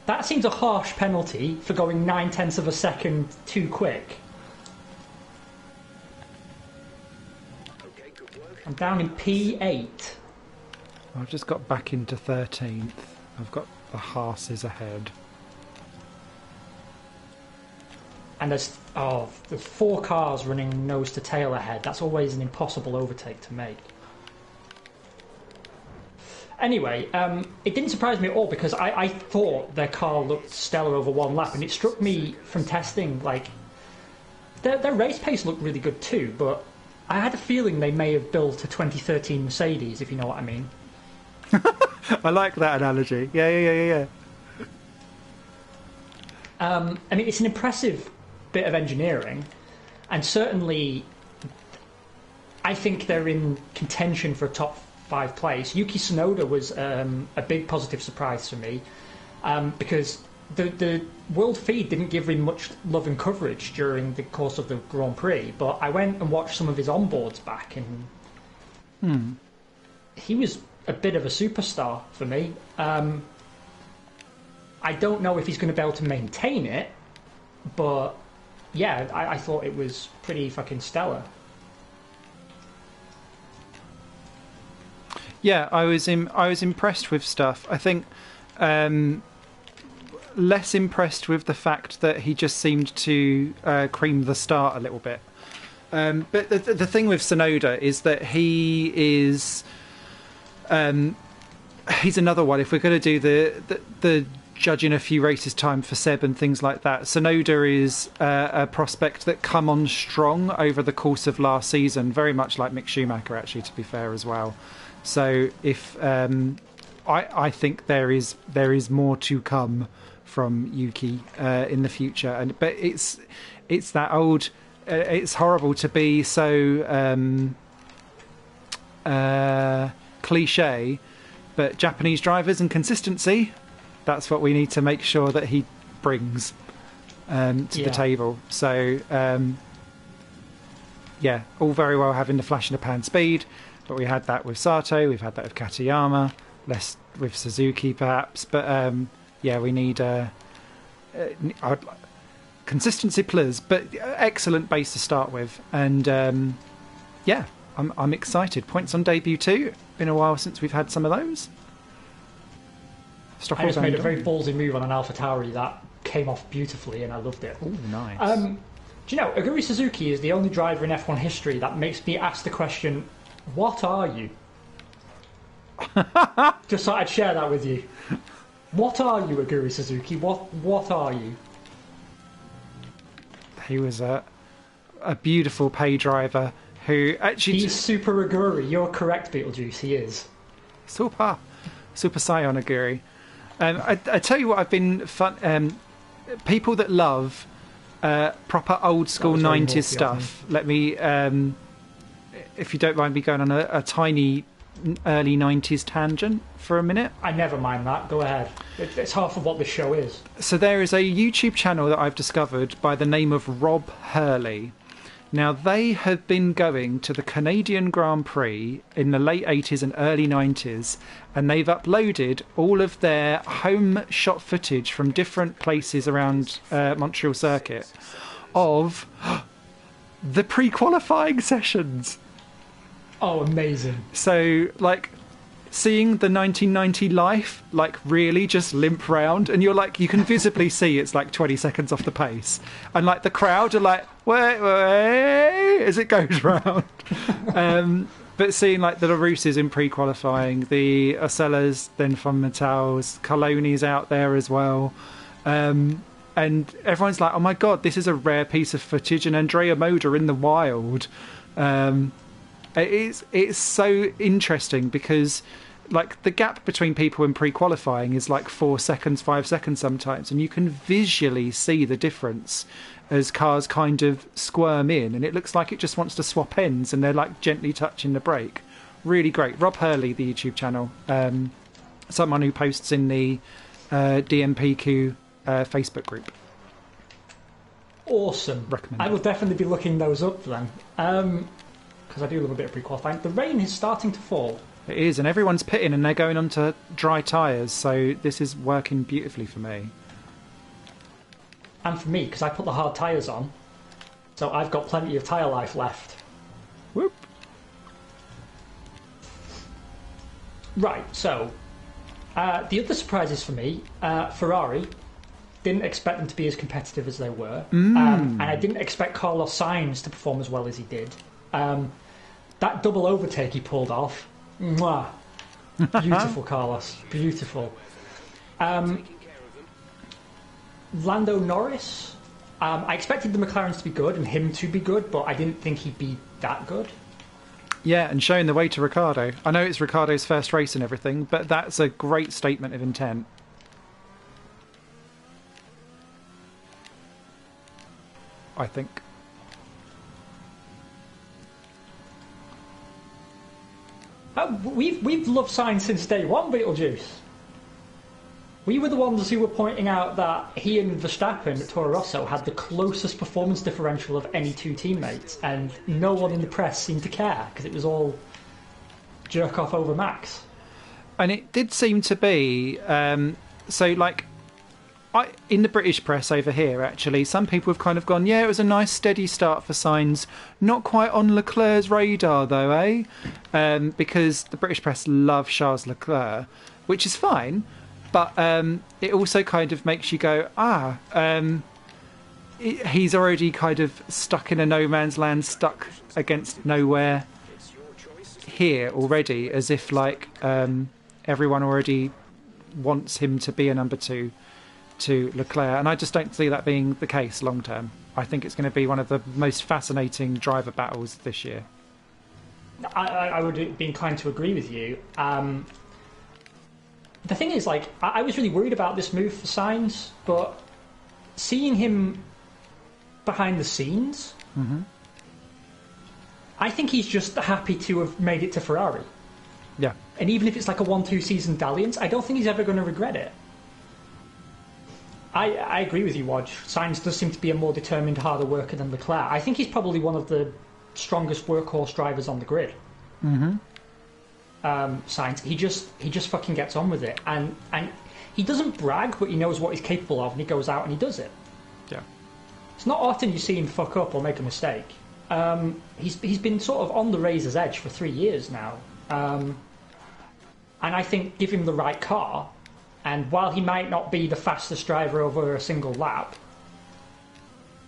That seems a harsh penalty for going 9/10 of a second too quick. I'm down in P8. I've just got back into 13th. I've got the Haas's ahead. And there's 4 cars running nose to tail ahead. That's always an impossible overtake to make. Anyway, it didn't surprise me at all because I thought their car looked stellar over one lap, and it struck me from testing, like, their race pace looked really good too, but I had a feeling they may have built a 2013 Mercedes, if you know what I mean. I like that analogy. Yeah. I mean, it's an impressive bit of engineering, and certainly I think they're in contention for a top 5 place. Yuki Tsunoda was a big positive surprise for me because the world feed didn't give him much love and coverage during the course of the Grand Prix, but I went and watched some of his onboards back, and he was a bit of a superstar for me. I don't know if he's going to be able to maintain it, but yeah, I thought it was pretty fucking stellar. Yeah, I was impressed with stuff. I think less impressed with the fact that he just seemed to cream the start a little bit. But the thing with Tsunoda is that he is he's another one. If we're going to do the judging a few races time for Seb and things like that, Tsunoda is a prospect that come on strong over the course of last season, very much like Mick Schumacher, actually, to be fair as well. So if I think there is more to come from Yuki in the future, but it's that old. It's horrible to be so cliche, but Japanese drivers and consistency. That's what we need to make sure that he brings to the table. So yeah, all very well having the flash in the pan speed. But we had that with Sato, we've had that with Katayama, less with Suzuki perhaps. But yeah, we need consistency, please. But excellent base to start with, and yeah, I'm excited. Points on debut too. Been a while since we've had some of those. I just made a very ballsy move on an AlphaTauri that came off beautifully, and I loved it. Oh, nice. Do you know, Aguri Suzuki is the only driver in F1 history that makes me ask the question, what are you? Just thought I'd share that with you. What are you, Aguri Suzuki? What are you? He was a beautiful pay driver who actually... He's Super Aguri. You're correct, Beetlejuice. He is. Super Saiyan Aguri. I tell you what, I've been fun... people that love proper old school 90s stuff, let me... if you don't mind me going on a tiny early 90s tangent for a minute. I never mind that. Go ahead. It's half of what the show is. So there is a YouTube channel that I've discovered by the name of Rob Hurley. Now, they have been going to the Canadian Grand Prix in the late 80s and early 90s, and they've uploaded all of their home shot footage from different places around Montreal Circuit of the pre-qualifying sessions. Oh, amazing. So, like, seeing the 1990 life, like, really just limp round, and you're like, you can visibly see it's like 20 seconds off the pace. And, like, the crowd are like, wait, as it goes round. But seeing, like, the LaRousses in pre-qualifying, the Ocellas, then from Mattel's, Coloni's out there as well. And everyone's like, oh my God, this is a rare piece of footage, and Andrea Moda in the wild. It's so interesting because, like, the gap between people in pre-qualifying is like 4 seconds, 5 seconds sometimes, and you can visually see the difference as cars kind of squirm in, and it looks like it just wants to swap ends, and they're like gently touching the brake. Really great. Rob Hurley, the YouTube channel, someone who posts in the DMPQ Facebook group. Awesome. Recommend I it. will definitely be looking those up then. Because I do love a bit of pre-qualifying. The rain is starting to fall. It is, and everyone's pitting and they're going onto dry tyres, so this is working beautifully for me. And for me, because I put the hard tyres on, so I've got plenty of tyre life left. Whoop. Right, so, the other surprises for me, Ferrari, didn't expect them to be as competitive as they were, and I didn't expect Carlos Sainz to perform as well as he did. That double overtake he pulled off, mwah. Beautiful, Carlos, beautiful. Lando Norris, I expected the McLarens to be good and him to be good, but I didn't think he'd be that good. Yeah, and showing the way to Ricciardo. I know it's Ricciardo's first race and everything, but that's a great statement of intent. I think. We've loved Sainz since day one, Beetlejuice. We were the ones who were pointing out that he and Verstappen at Toro Rosso had the closest performance differential of any two teammates, and no one in the press seemed to care because it was all jerk off over Max. And it did seem to be so, like, in the British press over here, actually, some people have kind of gone, yeah, it was a nice steady start for Sainz. Not quite on Leclerc's radar, though, eh? Because the British press love Charles Leclerc, which is fine, but it also kind of makes you go, he's already kind of stuck in a no man's land, stuck against nowhere here already, as if, like, everyone already wants him to be a number two to Leclerc, and I just don't see that being the case long term. I think it's going to be one of the most fascinating driver battles this year. I would be inclined to agree with you. The thing is, like, I was really worried about this move for Sainz, but seeing him behind the scenes, I think he's just happy to have made it to Ferrari. Yeah. And even if it's like a 1-2 season dalliance, I don't think he's ever going to regret it. I agree with you, Wodge. Sainz does seem to be a more determined, harder worker than Leclerc. I think he's probably one of the strongest workhorse drivers on the grid. Sainz, he just fucking gets on with it, and he doesn't brag, but he knows what he's capable of, and he goes out and he does it. Yeah. It's not often you see him fuck up or make a mistake. He's been sort of on the razor's edge for 3 years now, and I think give him the right car. And while he might not be the fastest driver over a single lap,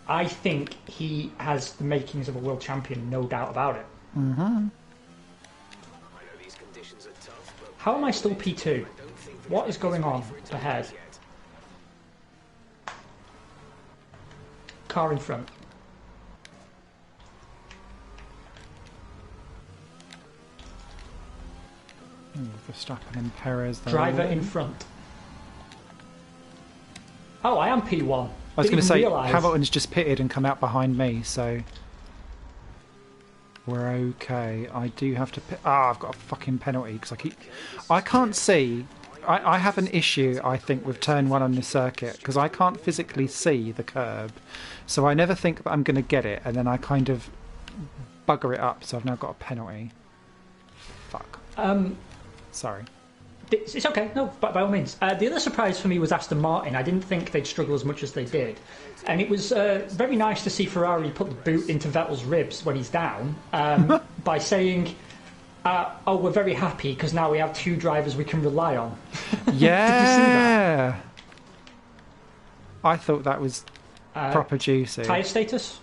I think he has the makings of a world champion, no doubt about it. How am I still P2? What is going on ahead? Car in front. Verstappen and Perez. Driver in front. Oh, I am P1. I was going to say, Hamilton's just pitted and come out behind me, so We're okay. I do have to... I've got a fucking penalty because I can't see... I have an issue, I think, with turn 1 on this circuit because I can't physically see the curb. So I never think that I'm going to get it, and then I kind of bugger it up, so I've now got a penalty. Fuck. Sorry. It's okay, no, by all means. The other surprise for me was Aston Martin. I didn't think they'd struggle as much as they did. And it was very nice to see Ferrari put the boot into Vettel's ribs when he's down by saying, we're very happy because now we have 2 drivers we can rely on. Yeah! Did you see that? I thought that was proper juicy. Tyre status?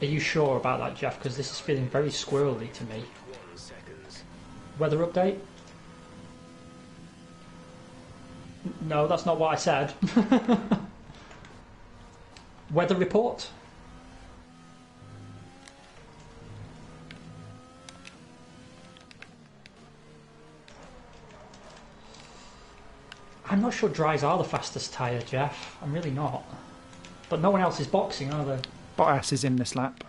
Are you sure about that, Jeff? Because this is feeling very squirrely to me. 1 second. Weather update? No, that's not what I said. Weather report? I'm not sure dries are the fastest tyre, Jeff. I'm really not. But no one else is boxing, are they? Bottas is in this lap.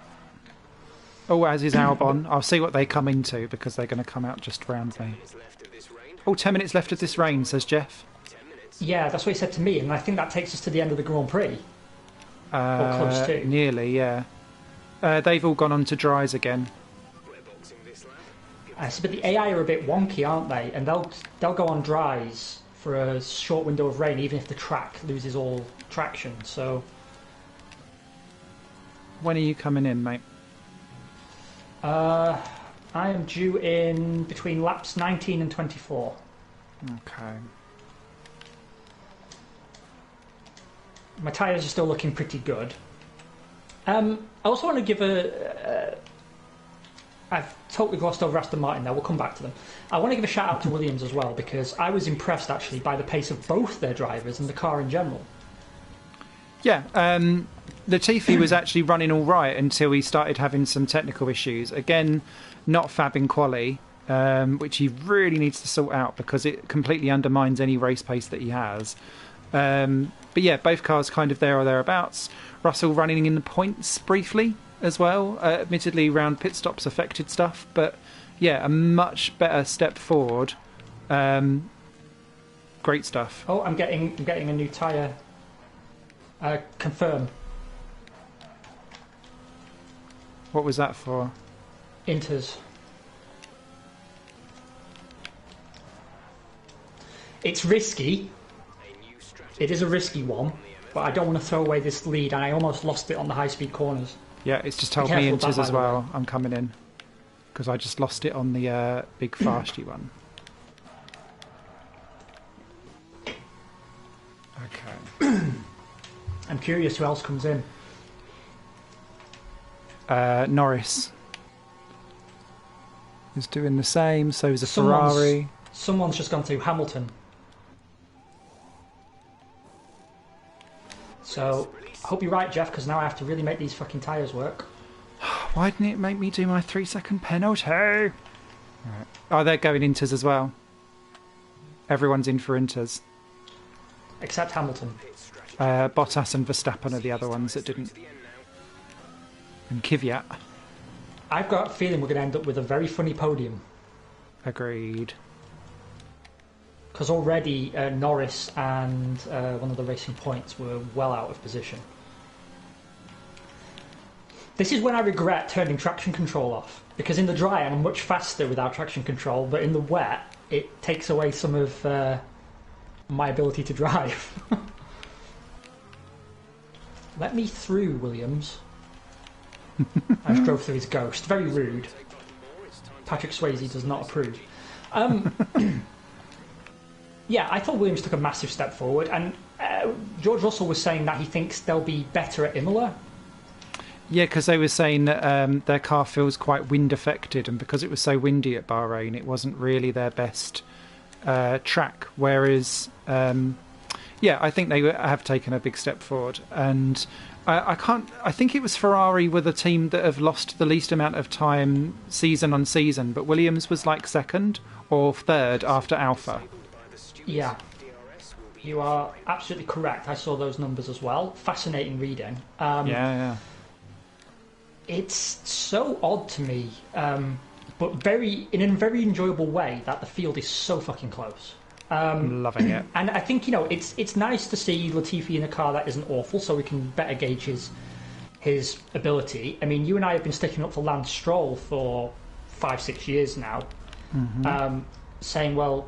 Oh, as is Albon. I'll see what they come into because they're going to come out just around me. Oh, 10 minutes left of this rain, says Jeff. Yeah, that's what he said to me, and I think that takes us to the end of the Grand Prix. Or close to. Nearly, yeah. They've all gone on to dries again. But the AI are a bit wonky, aren't they? And they'll go on dries for a short window of rain, even if the track loses all traction. So, when are you coming in, mate? I am due in between laps 19 and 24. Okay. My tyres are still looking pretty good. I also want to give I've totally glossed over Aston Martin there, we'll come back to them. I want to give a shout out to Williams as well, because I was impressed actually by the pace of both their drivers and the car in general. Yeah, Latifi was actually running all right until he started having some technical issues. Again, not fab in quali, which he really needs to sort out because it completely undermines any race pace that he has. But yeah, both cars kind of there or thereabouts. Russell running in the points briefly as well. Admittedly, round pit stops affected stuff, but yeah, a much better step forward. Great stuff. Oh, I'm getting a new tyre. Confirm. What was that for? Inters. It's risky. It is a risky one, but I don't want to throw away this lead, and I almost lost it on the high-speed corners. Yeah, it's just told me Inters as well. I'm coming in because I just lost it on the big fasty one. Okay. I'm curious who else comes in. Norris is doing the same, so is a Ferrari. Someone's just gone to Hamilton. So, I hope you're right, Jeff, because now I have to really make these fucking tyres work. Why didn't it make me do my 3-second penalty? Right. Oh, they're going Inters as well. Everyone's in for Inters. Except Hamilton. Bottas and Verstappen are the other ones that didn't. And Kvyat. I've got a feeling we're going to end up with a very funny podium. Agreed. Because already Norris and one of the Racing Points were well out of position. This is when I regret turning traction control off. Because in the dry I'm much faster without traction control, but in the wet it takes away some of my ability to drive. Let me through, Williams. I just drove through his ghost. Very rude. Patrick Swayze does not approve. Yeah, I thought Williams took a massive step forward, and George Russell was saying that he thinks they'll be better at Imola. Yeah, because they were saying that their car feels quite wind affected, and because it was so windy at Bahrain, it wasn't really their best track. Whereas, yeah, I think they have taken a big step forward, and I think it was Ferrari were the team that have lost the least amount of time season on season, but Williams was like second or third after Alpha. Yeah. You are absolutely correct. I saw those numbers as well. Fascinating reading. Yeah. It's so odd to me, but in a very enjoyable way, that the field is so fucking close. I'm loving it. And I think, it's nice to see Latifi in a car that isn't awful, so we can better gauge his ability. I mean, you and I have been sticking up for Lance Stroll for 5-6 years now, saying, well,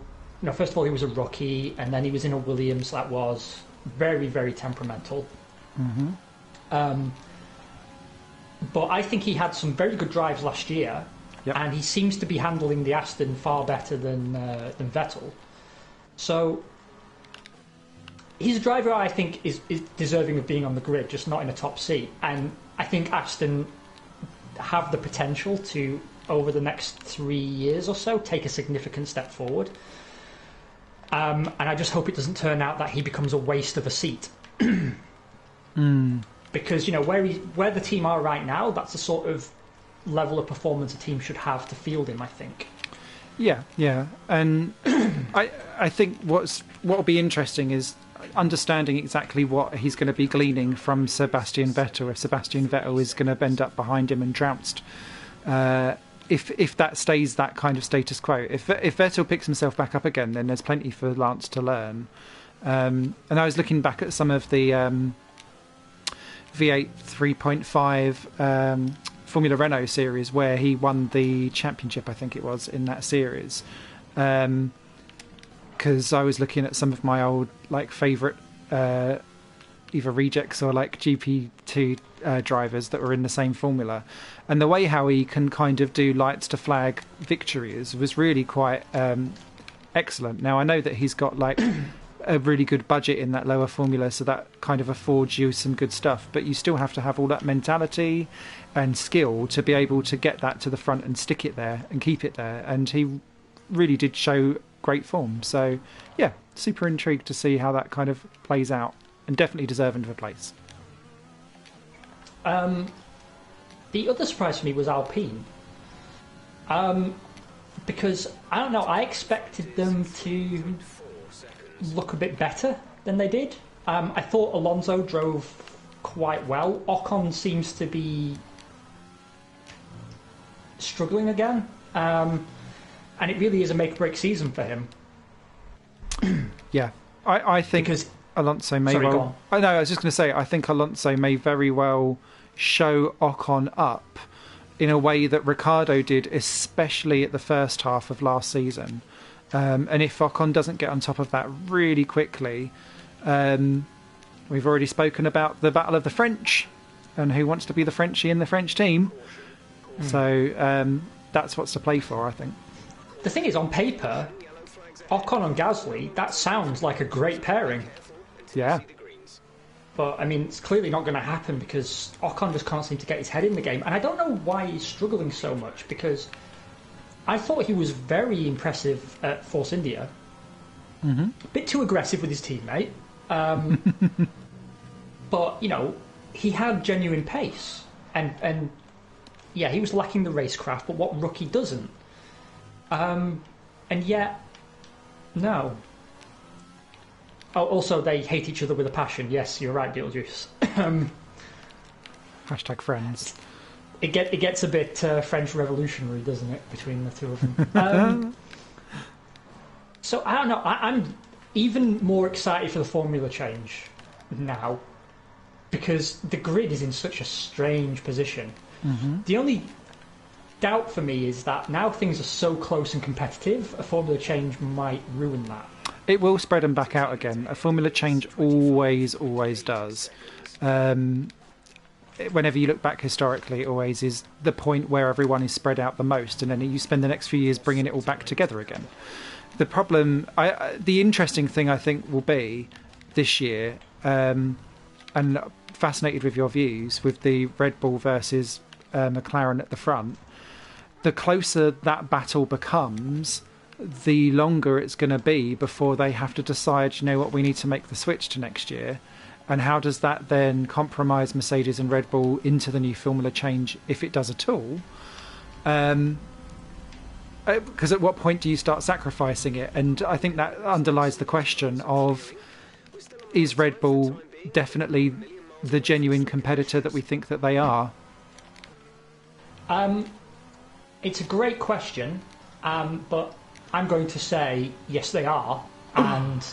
first of all, he was a rookie, and then he was in a Williams that was very, very temperamental. But I think he had some very good drives last year, and he seems to be handling the Aston far better than Vettel. So he's a driver I think is deserving of being on the grid, just not in a top seat. And I think Aston have the potential to, over the next 3 years or so, take a significant step forward. And I just hope it doesn't turn out that he becomes a waste of a seat. Because, where the team are right now, that's the sort of level of performance a team should have to field him, I think. Yeah. And I think what will be interesting is understanding exactly what he's going to be gleaning from Sebastian Vettel. If Sebastian Vettel is going to bend up behind him and trounced, if that stays that kind of status quo. If Vettel picks himself back up again, then there's plenty for Lance to learn. And I was looking back at some of the V8 3.5 Formula Renault series where he won the championship, I think it was, in that series. Because I was looking at some of my old favourite either rejects or GP2 drivers that were in the same formula, and the way how he can kind of do lights to flag victories was really quite excellent. Now I know that he's got a really good budget in that lower formula, so that kind of affords you some good stuff, but you still have to have all that mentality and skill to be able to get that to the front and stick it there and keep it there, and he really did show great form. So yeah, super intrigued to see how that kind of plays out, and definitely deserving of a place. The other surprise for me was Alpine, because I don't know, I expected them to look a bit better than they did. I thought Alonso drove quite well. Ocon seems to be struggling again, and it really is a make-or-break season for him. Yeah, I think because Alonso may well. I know. I was just going to say, I think Alonso may very well show Ocon up in a way that Ricciardo did, especially at the first half of last season. And if Ocon doesn't get on top of that really quickly, we've already spoken about the Battle of the French and who wants to be the Frenchie in the French team. So that's what's to play for, I think. The thing is, on paper, Ocon and Gasly, that sounds like a great pairing. Yeah. But, I mean, it's clearly not going to happen because Ocon just can't seem to get his head in the game. And I don't know why he's struggling so much, because I thought he was very impressive at Force India. A bit too aggressive with his teammate. But, he had genuine pace. And yeah, he was lacking the racecraft, but what rookie doesn't? And yet, no. Oh, also, they hate each other with a passion. Yes, you're right, Beetlejuice. Hashtag friends. It gets a bit French revolutionary, doesn't it, between the two of them? So, I don't know. I'm even more excited for the formula change now, because the grid is in such a strange position. The only doubt for me is that now things are so close and competitive, a formula change might ruin that. It will spread them back out again. A formula change always does. Whenever you look back historically, it always is the point where everyone is spread out the most, and then you spend the next few years bringing it all back together again. The problem, the interesting thing I think will be this year, and fascinated with your views, with the Red Bull versus McLaren at the front, the closer that battle becomes, the longer it's going to be before they have to decide, we need to make the switch to next year. And how does that then compromise Mercedes and Red Bull into the new formula change, if it does at all? Because at what point do you start sacrificing it? And I think that underlies the question of is Red Bull definitely the genuine competitor that we think that they are? It's a great question, but I'm going to say yes, they are, and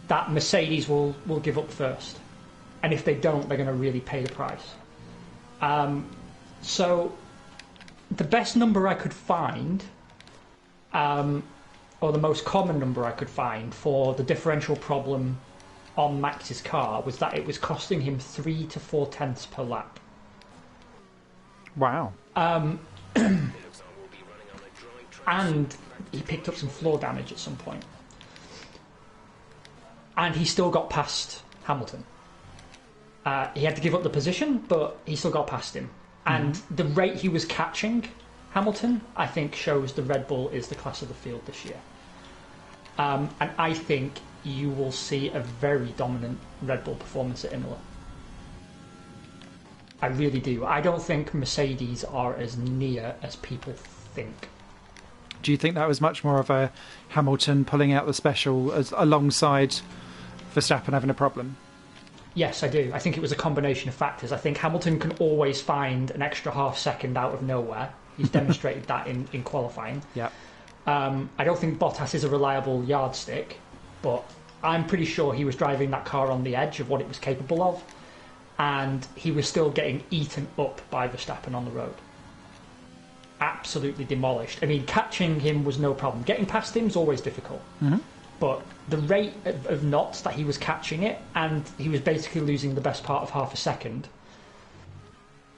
that Mercedes will give up first. And if they don't, they're going to really pay the price. So the best number I could find, or the most common number I could find for the differential problem on Max's car was that it was costing him 3 to 4 tenths per lap. Wow. And he picked up some floor damage at some point. And he still got past Hamilton. He had to give up the position, but he still got past him. And the rate he was catching Hamilton, I think, shows the Red Bull is the class of the field this year. And I think you will see a very dominant Red Bull performance at Imola. I really do. I don't think Mercedes are as near as people think. Do you think that was much more of a Hamilton pulling out the special as alongside Verstappen having a problem? Yes, I do. I think it was a combination of factors. I think Hamilton can always find an extra half second out of nowhere. He's demonstrated that in qualifying. Yeah. I don't think Bottas is a reliable yardstick, but I'm pretty sure he was driving that car on the edge of what it was capable of, and he was still getting eaten up by Verstappen on the road. Absolutely demolished. I mean, catching him was no problem. Getting past him is always difficult. But the rate of knots that he was catching it, and he was basically losing the best part of half a second,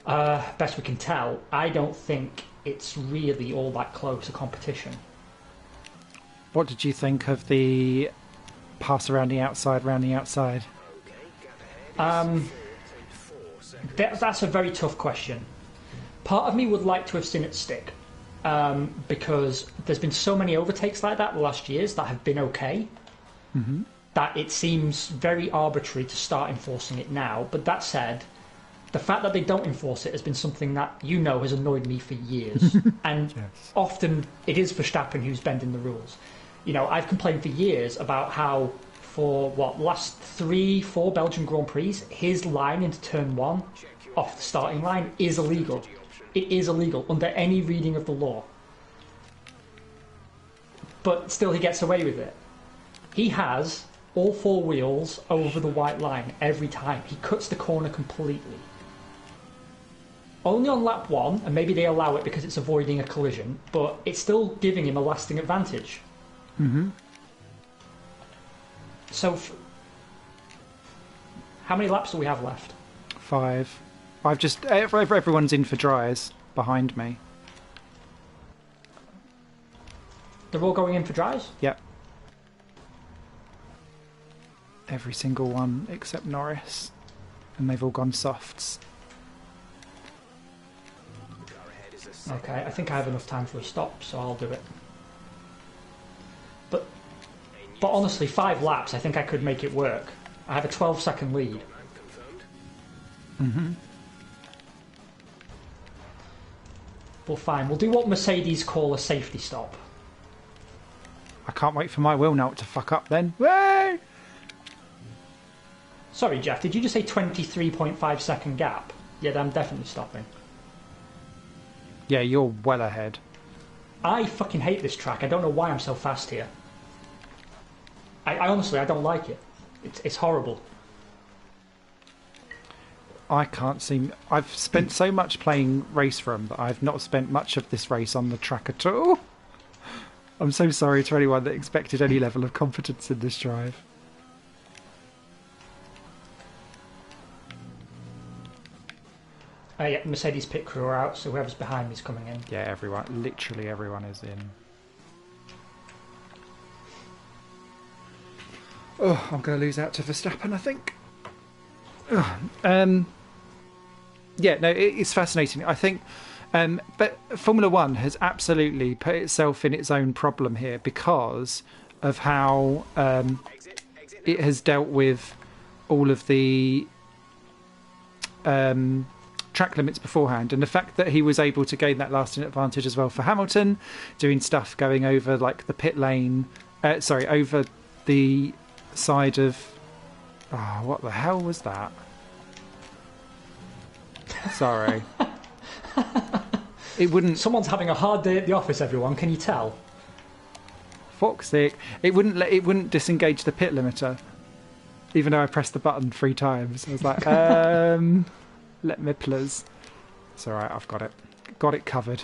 best we can tell, I don't think it's really all that close a competition. What did you think of the pass around the outside, That's a very tough question. Part of me would like to have seen it stick, because there's been so many overtakes like that the last years that have been okay, that it seems very arbitrary to start enforcing it now. But that said, the fact that they don't enforce it has been something that has annoyed me for years. And often it is Verstappen who's bending the rules. I've complained for years about how for last 3-4 Belgian Grand Prix, his line into turn 1 off the starting line is illegal. It is illegal under any reading of the law. But still he gets away with it. He has all 4 wheels over the white line every time. He cuts the corner completely. Only on lap 1, and maybe they allow it because it's avoiding a collision, but it's still giving him a lasting advantage. So, how many laps do we have left? 5. I've just everyone's in for dryers behind me. They're all going in for dries? Yep. Every single one except Norris, and they've all gone softs. Okay, I think I have enough time for a stop, so I'll do it. But honestly, 5 laps, I think I could make it work. I have a 12-second lead. Well, fine. We'll do what Mercedes call a safety stop. I can't wait for my wheel nut to fuck up then. Whee! Sorry, Jeff, did you just say 23.5 second gap? Yeah, I'm definitely stopping. Yeah, you're well ahead. I fucking hate this track. I don't know why I'm so fast here. I honestly, I don't like it. It's horrible. I can't seem... I've spent so much playing Race Room that I've not spent much of this race on the track at all. I'm so sorry to anyone that expected any level of confidence in this drive. Yeah, Mercedes pit crew are out, so whoever's behind me is coming in. Yeah, everyone. Literally everyone is in. Oh, I'm going to lose out to Verstappen, I think. Yeah, no, it's fascinating. I think, but Formula One has absolutely put itself in its own problem here because of how it has dealt with all of the track limits beforehand, and the fact that he was able to gain that lasting advantage as well for Hamilton, doing stuff going over like the pit lane, over the side of Oh, what the hell was that? Sorry. It wouldn't... Someone's having a hard day at the office, everyone. Can you tell? Fuck's sake. It wouldn't disengage the pit limiter. Even though I pressed the button 3 times. I was like, let me please. It's alright, I've got it. Got it covered.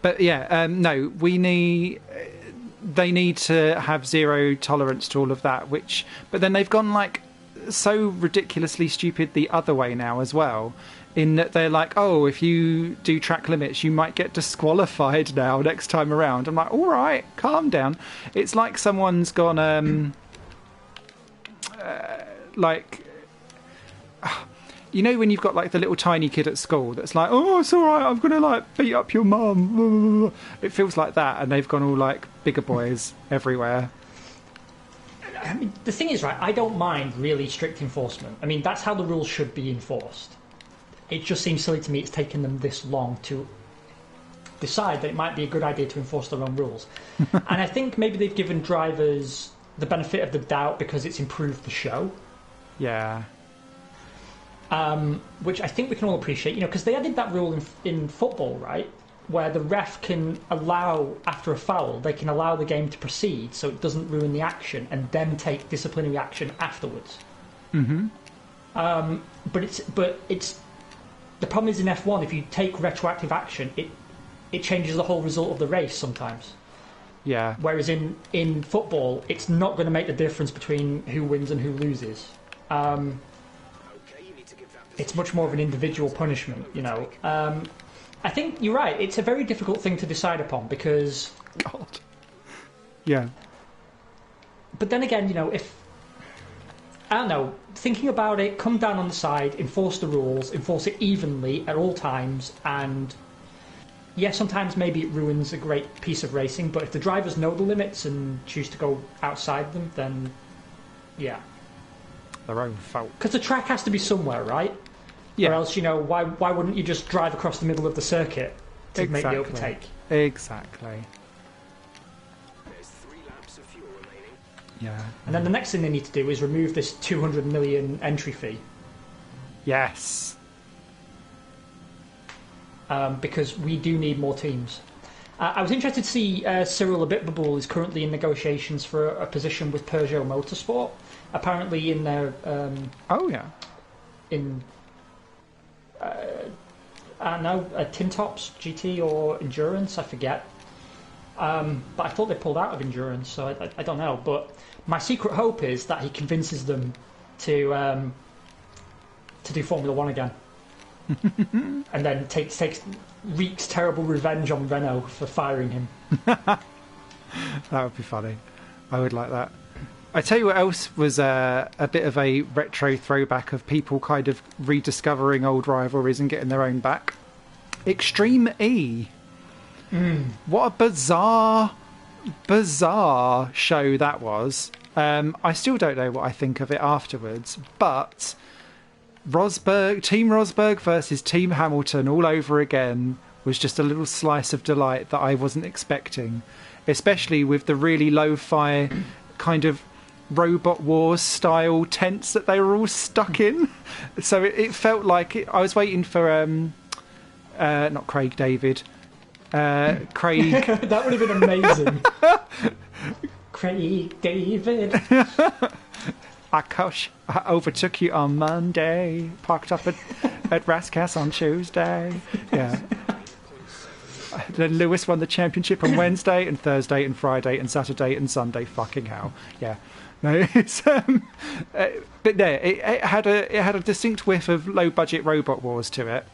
But yeah, no, they need to have zero tolerance to all of that, but then they've gone like so ridiculously stupid the other way now as well, in that they're like, oh, if you do track limits, you might get disqualified now next time around. I'm like, all right, calm down. It's like someone's gone, like, you know when you've got like the little tiny kid at school that's like, oh, it's all right, I'm going to like beat up your mum. It feels like that, and they've gone all like bigger boys everywhere. I mean, the thing is, right, I don't mind really strict enforcement. I mean, that's how the rules should be enforced. It just seems silly to me it's taken them this long to decide that it might be a good idea to enforce their own rules. And I think maybe they've given drivers the benefit of the doubt because it's improved the show. Yeah. Which I think we can all appreciate, because they added that rule in football, right? Where the ref can allow, after a foul, they can allow the game to proceed so it doesn't ruin the action and then take disciplinary action afterwards. Mm-hmm. But it's the problem is in F1, if you take retroactive action, it changes the whole result of the race sometimes. Yeah. Whereas in football, it's not going to make the difference between who wins and who loses. It's much more of an individual punishment, I think you're right. It's a very difficult thing to decide upon because... God. Yeah. But then again, if... I don't know, thinking about it, come down on the side, enforce the rules, enforce it evenly at all times, and... Yeah, sometimes maybe it ruins a great piece of racing, but if the drivers know the limits and choose to go outside them, then... Yeah. Their own fault. Because the track has to be somewhere, right? Yeah. Or else, why wouldn't you just drive across the middle of the circuit to make the overtake? Exactly. There's 3 laps of fuel remaining. Yeah. And then the next thing they need to do is remove this 200 million entry fee. Yes. Because we do need more teams. I was interested to see Cyril Abitbol is currently in negotiations for a position with Peugeot Motorsport. Apparently in their... Oh, yeah. In... I don't know, Tin Tops, GT or Endurance, I forget. But I thought they pulled out of Endurance, so I don't know. But my secret hope is that he convinces them to do Formula 1 again. And then wreaks terrible revenge on Renault for firing him. That would be funny. I would like that. I tell you what else was a bit of a retro throwback of people kind of rediscovering old rivalries and getting their own back. Extreme E. What a bizarre show that was. I still don't know what I think of it afterwards, but Team Rosberg versus Team Hamilton all over again was just a little slice of delight that I wasn't expecting, especially with the really lo-fi kind of Robot Wars style tents that they were all stuck in. So it felt like I was waiting for not Craig David, Craig. That would have been amazing. Craig David. I overtook you on Monday, parked up at Rascasse on Tuesday. Yeah. Then Lewis won the championship on Wednesday and Thursday and Friday and Saturday and Sunday. Fucking hell. Yeah. No, it's but there it had a distinct whiff of low budget Robot Wars to it,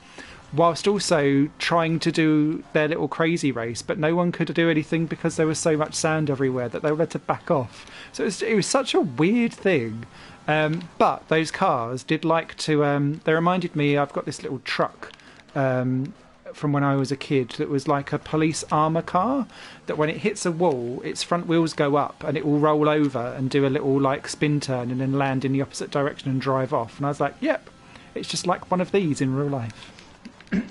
whilst also trying to do their little crazy race, but no one could do anything because there was so much sand everywhere that they were had to back off. So it was such a weird thing. But those cars did like to. They reminded me. I've got this little truck from when I was a kid that was like a police armour car. That when it hits a wall, its front wheels go up and it will roll over and do a little like spin turn and then land in the opposite direction and drive off. And I was like, yep, it's just like one of these in real life.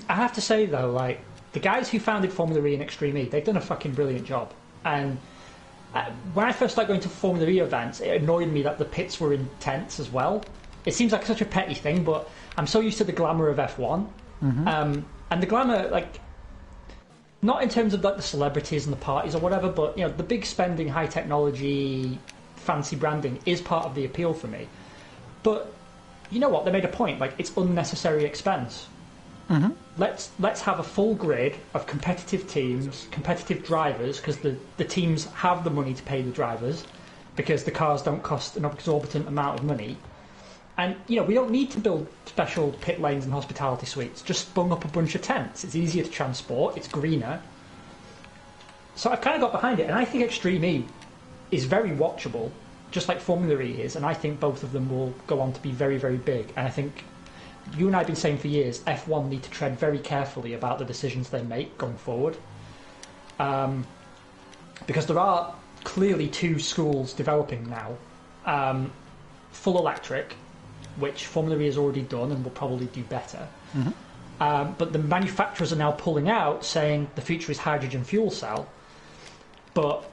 I have to say though, like the guys who founded Formula E and Extreme E, they've done a fucking brilliant job. And when I first started going to Formula E events, it annoyed me that the pits were intense as well. It seems like such a petty thing, but I'm so used to the glamour of F1. And the glamour, like, not in terms of like the celebrities and the parties or whatever, but you know, the big spending, high technology, fancy branding is part of the appeal for me. But you know what? They made a point. Like, it's unnecessary expense. Let's have a full grid of competitive teams, competitive drivers, because the teams have the money to pay the drivers, because the cars don't cost an exorbitant amount of money. And you know, we don't need to build special pit lanes and hospitality suites. Just bung up a bunch of tents. It's easier to transport. It's greener. So I've kind of got behind it, and I think Extreme E is very watchable, just like Formula E is. And I think both of them will go on to be very, very big. And I think you and I have been saying for years, F1 need to tread very carefully about the decisions they make going forward, because there are clearly two schools developing now. Full electric, which Formula E has already done and will probably do better. But the manufacturers are now pulling out, saying the future is hydrogen fuel cell. But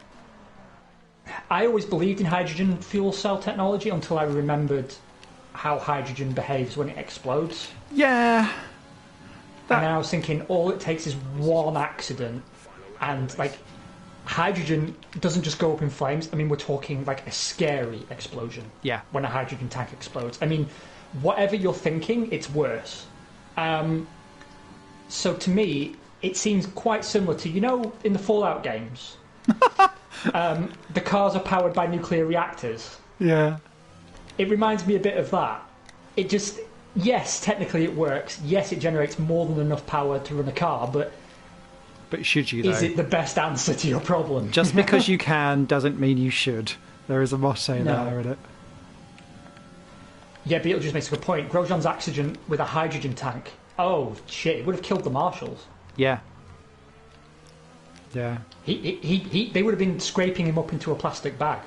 I always believed in hydrogen fuel cell technology until I remembered how hydrogen behaves when it explodes. Yeah. And then I was thinking, all it takes is one accident, and like, hydrogen doesn't just go up in flames. I mean, we're talking like a scary explosion. Yeah. When a hydrogen tank explodes. I mean, whatever you're thinking, it's worse. So to me, it seems quite similar to, you know, in the Fallout games, the cars are powered by nuclear reactors. Yeah. It reminds me a bit of that. It just, yes, technically it works. Yes, it generates more than enough power to run a car, but should you, though? is it the best answer to your problem? Just because you can doesn't mean you should. There is a motto there, isn't it? Yeah, Beetle just makes a good point. Grosjean's accident with a hydrogen tank. Oh, shit, it would have killed the marshals. Yeah. Yeah. They would have been scraping him up into a plastic bag.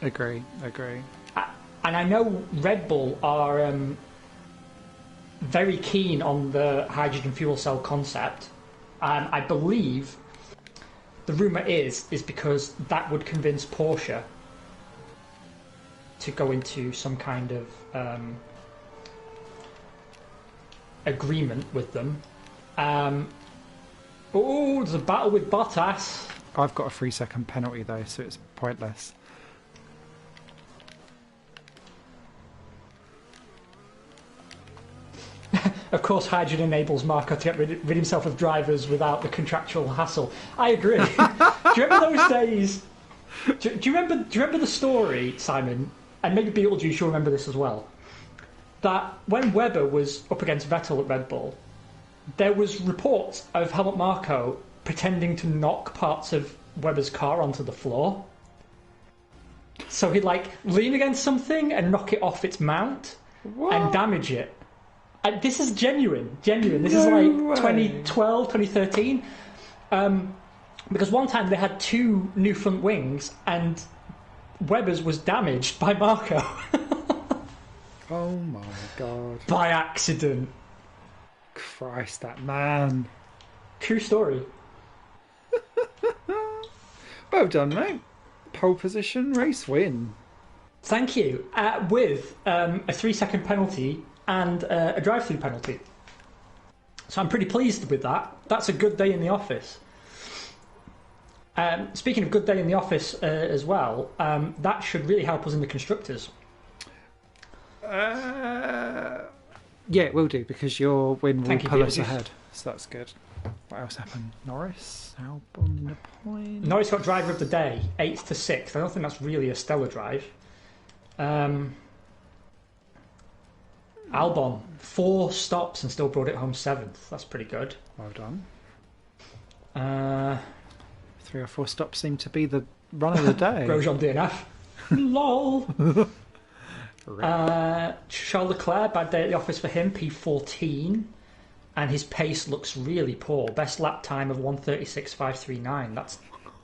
Agree. And I know Red Bull are very keen on the hydrogen fuel cell concept. I believe the rumour is because that would convince Porsche to go into some kind of agreement with them. There's a battle with Bottas. I've got a 3-second penalty, though, so it's pointless. Of course, hydrogen enables Marco to get rid himself of drivers without the contractual hassle. I agree. Do you remember those days? Do you remember the story, Simon? And maybe Beetlejuice, you'll remember this as well. That when Webber was up against Vettel at Red Bull, there was reports of Helmut Marko pretending to knock parts of Webber's car onto the floor. So he'd like lean against something and knock it off its mount and damage it. And this is genuine. This is like 2012, 2013. Because one time they had two new front wings and Webber's was damaged by Marko. Oh my god. By accident. Christ, that man. True story. Well done, mate. Pole position, race win. Thank you. With a 3-second penalty and a drive-through penalty. So I'm pretty pleased with that. That's a good day in the office. Speaking of good day in the office as well, that should really help us in the constructors. Yeah, it will do, because your win will pull us Beetlejuice. ahead. So that's good. What else happened? Norris, Albon, the point. Norris got driver of the day, 8th to 6th. I don't think that's really a stellar drive. Albon, 4 stops and still brought it home 7th. That's pretty good. Well done. 3 or 4 stops seem to be the run of the day. Grosjean DNF. Lol. Charles Leclerc, bad day at the office for him, P14. And his pace looks really poor. Best lap time of 1:36.539. That's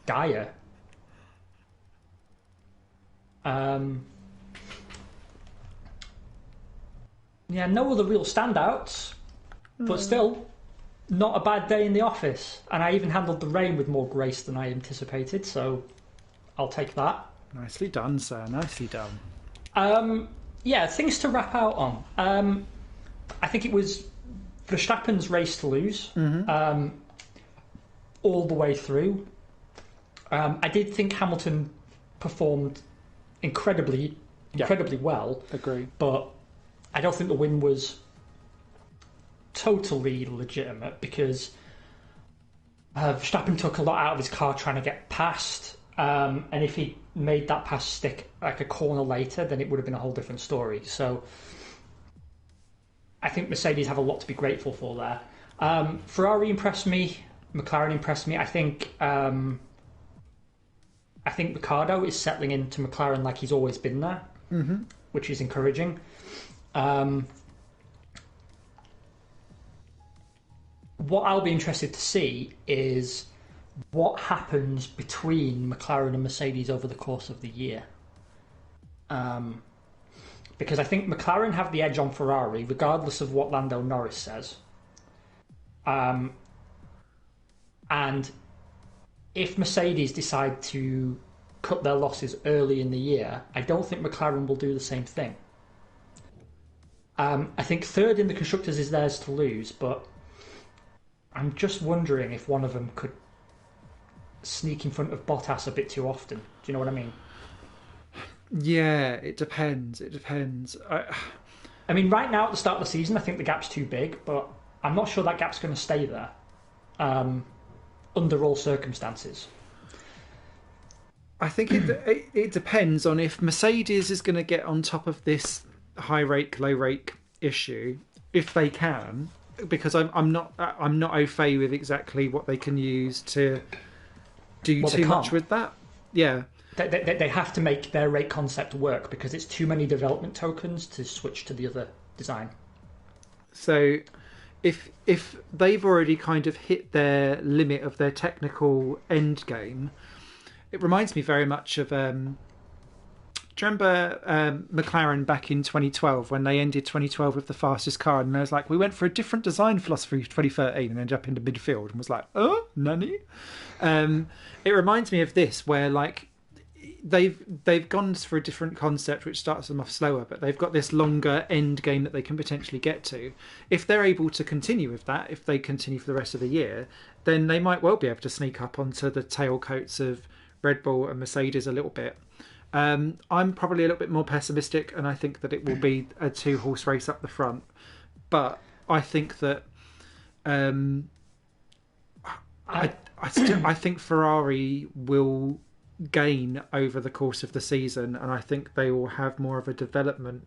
dire. Yeah, no other real standouts. But still, not a bad day in the office, and I even handled the rain with more grace than I anticipated, so I'll take that. Nicely done, sir. Nicely done. Yeah, things to wrap out on. I think it was Verstappen's race to lose all the way through. I did think Hamilton performed incredibly well. Agree. But I don't think the win was totally legitimate because Verstappen took a lot out of his car trying to get past. And if he made that pass stick like a corner later, then it would have been a whole different story. So I think Mercedes have a lot to be grateful for there. Ferrari impressed me. McLaren impressed me. I think Ricciardo is settling into McLaren like he's always been there, which is encouraging. What I'll be interested to see is what happens between McLaren and Mercedes over the course of the year. Because I think McLaren have the edge on Ferrari, regardless of what Lando Norris says. And if Mercedes decide to cut their losses early in the year, I don't think McLaren will do the same thing. I think third in the Constructors is theirs to lose, but I'm just wondering if one of them could sneak in front of Bottas a bit too often. Do you know what I mean? Yeah, it depends. I mean, right now at the start of the season, I think the gap's too big, but I'm not sure that gap's going to stay there under all circumstances. I think it depends on if Mercedes is going to get on top of this high rake, low rake issue, if they can, because I'm not au fait with exactly what they can use to do too much with that. Yeah. They have to make their rate concept work because it's too many development tokens to switch to the other design. So if they've already kind of hit their limit of their technical end game, it reminds me very much of do you remember McLaren back in 2012 when they ended 2012 with the fastest car, and I was like, we went for a different design philosophy for 2013 and ended up into midfield and was like, oh, nanny. It reminds me of this, where like they've gone for a different concept which starts them off slower, but they've got this longer end game that they can potentially get to. If they're able to continue with that, if they continue for the rest of the year, then they might well be able to sneak up onto the tailcoats of Red Bull and Mercedes a little bit. I'm probably a little bit more pessimistic, and I think that it will be a 2-horse race up the front. But I think that I think Ferrari will gain over the course of the season, and I think they will have more of a development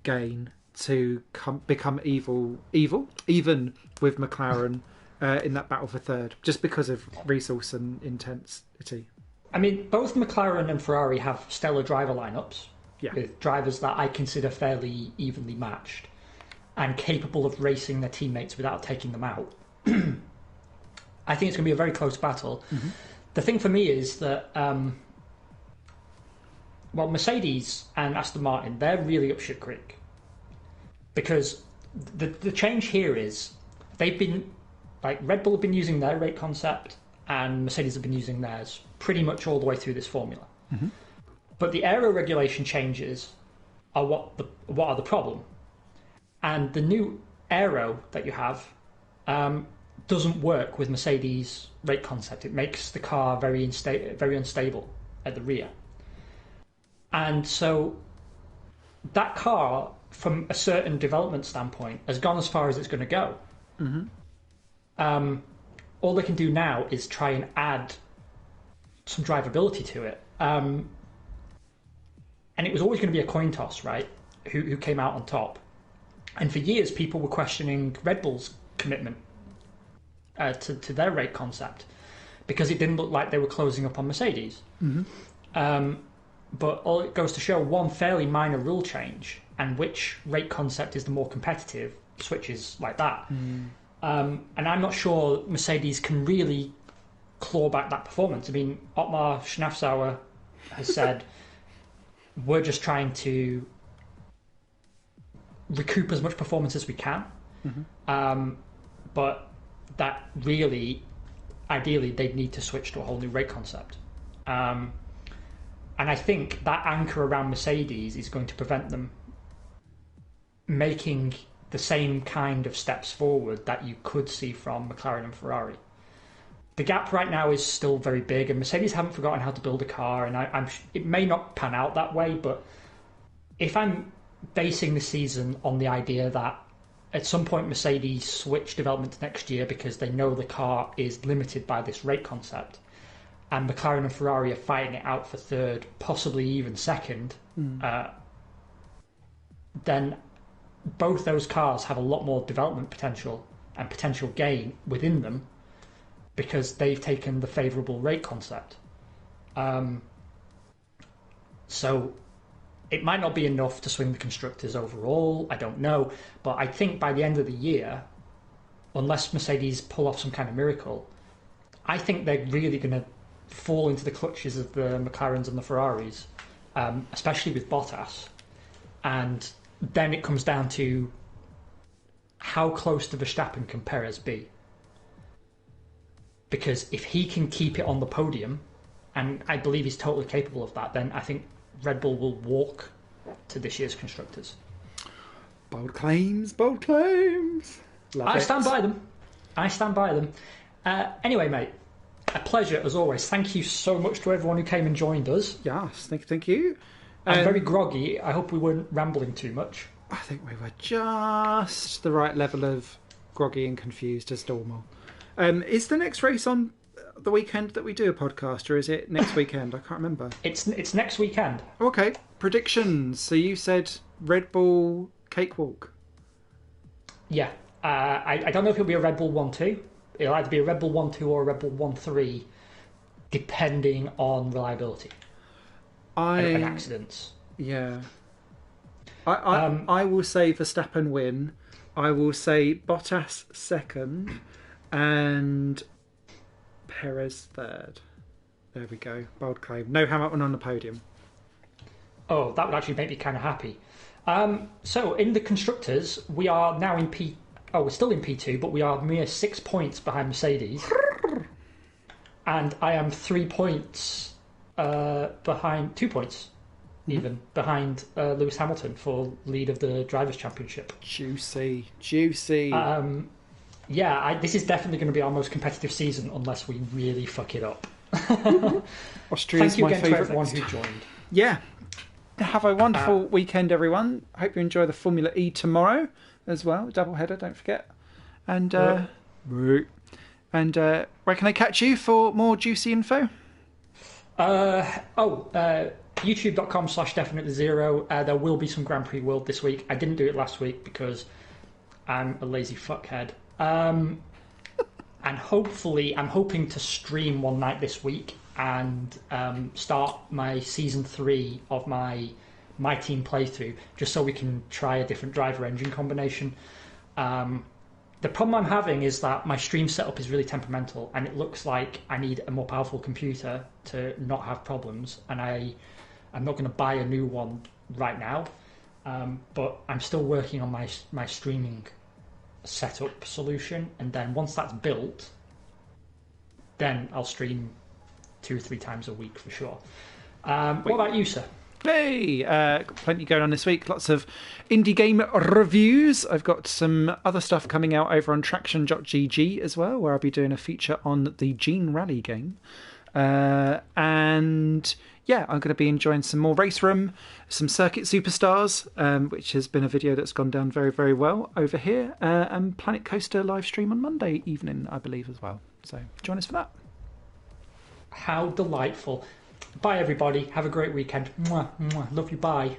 gain to become even with McLaren in that battle for third, just because of resource and intensity. I mean, both McLaren and Ferrari have stellar driver lineups, with drivers that I consider fairly evenly matched and capable of racing their teammates without taking them out. I think it's going to be a very close battle. Mm-hmm. The thing for me is that, Mercedes and Aston Martin, they're really up shit creek. Because the change here is they've been, like, Red Bull have been using their rate concept and Mercedes have been using theirs pretty much all the way through this formula. Mm-hmm. But the aero regulation changes are what are the problem. And the new aero that you have doesn't work with Mercedes' rate concept. It makes the car very unstable at the rear. And so that car, from a certain development standpoint, has gone as far as it's going to go. Mm-hmm. All they can do now is try and add some drivability to it. And it was always going to be a coin toss, right? Who came out on top. And for years, people were questioning Red Bull's commitment to their rate concept because it didn't look like they were closing up on Mercedes. Mm-hmm. But all it goes to show, one fairly minor rule change and which rate concept is the more competitive switches like that. Mm. And I'm not sure Mercedes can really claw back that performance. I mean, Otmar Schnafzauer has said, we're just trying to recoup as much performance as we can. Mm-hmm. But that really, ideally, they'd need to switch to a whole new rate concept. And I think that anchor around Mercedes is going to prevent them making the same kind of steps forward that you could see from McLaren and Ferrari. The gap right now is still very big, and Mercedes haven't forgotten how to build a car, and it may not pan out that way, but if I'm basing the season on the idea that at some point Mercedes switch development to next year because they know the car is limited by this rate concept, and McLaren and Ferrari are fighting it out for third, possibly even second, then both those cars have a lot more development potential and potential gain within them because they've taken the favourable rate concept. So it might not be enough to swing the constructors overall, I don't know, but I think by the end of the year, unless Mercedes pull off some kind of miracle, I think they're really going to fall into the clutches of the McLarens and the Ferraris, especially with Bottas. And then it comes down to how close to Verstappen can Perez be? Because if he can keep it on the podium, and I believe he's totally capable of that, then I think Red Bull will walk to this year's Constructors. Bold claims, bold claims. I stand by them. I stand by them. Anyway, mate, a pleasure as always. Thank you so much to everyone who came and joined us. Yes, thank you. I'm very groggy. I hope we weren't rambling too much. I think we were just the right level of groggy and confused as normal. Is the next race on the weekend that we do a podcast, or is it next weekend? I can't remember. It's next weekend. Okay, predictions. So you said Red Bull cakewalk. Yeah. I don't know if it'll be a Red Bull 1-2. It'll either be a Red Bull 1-2 or a Red Bull 1-3, depending on reliability and accidents. Yeah. I will say Verstappen win. I will say Bottas second and Perez third. There we go. Bold claim. No Hamilton on the podium. Oh, that would actually make me kind of happy. So in the constructors, we are now in P. Oh, we're still in P2, but we are mere 6 points behind Mercedes, and I am 3 points behind, 2 points even behind Lewis Hamilton for lead of the Drivers' Championship. Juicy. Yeah, this is definitely going to be our most competitive season unless we really fuck it up. Austria's Thank you my again to favourite. everyone who joined. Yeah. Have a wonderful weekend, everyone. Hope you enjoy the Formula E tomorrow as well. Double header, don't forget. And where can I catch you for more juicy info? YouTube.com/definitely0. There will be some Grand Prix World this week. I didn't do it last week because I'm a lazy fuckhead. And hopefully, I'm hoping to stream one night this week and start my season 3 of my team playthrough, just so we can try a different driver engine combination. The problem I'm having is that my stream setup is really temperamental, and it looks like I need a more powerful computer to not have problems. And I'm not going to buy a new one right now, but I'm still working on my streaming setup solution. And then once that's built, then I'll stream 2 or 3 times a week for sure. What about you, sir? Hey, got plenty going on this week. Lots of indie game reviews. I've got some other stuff coming out over on Traction.gg as well, where I'll be doing a feature on the Gene Rally game. And yeah, I'm going to be enjoying some more Race Room, some Circuit Superstars, which has been a video that's gone down very, very well over here, and Planet Coaster live stream on Monday evening, I believe, as well. So join us for that. How delightful. Bye, everybody. Have a great weekend. Mwah, mwah. Love you. Bye.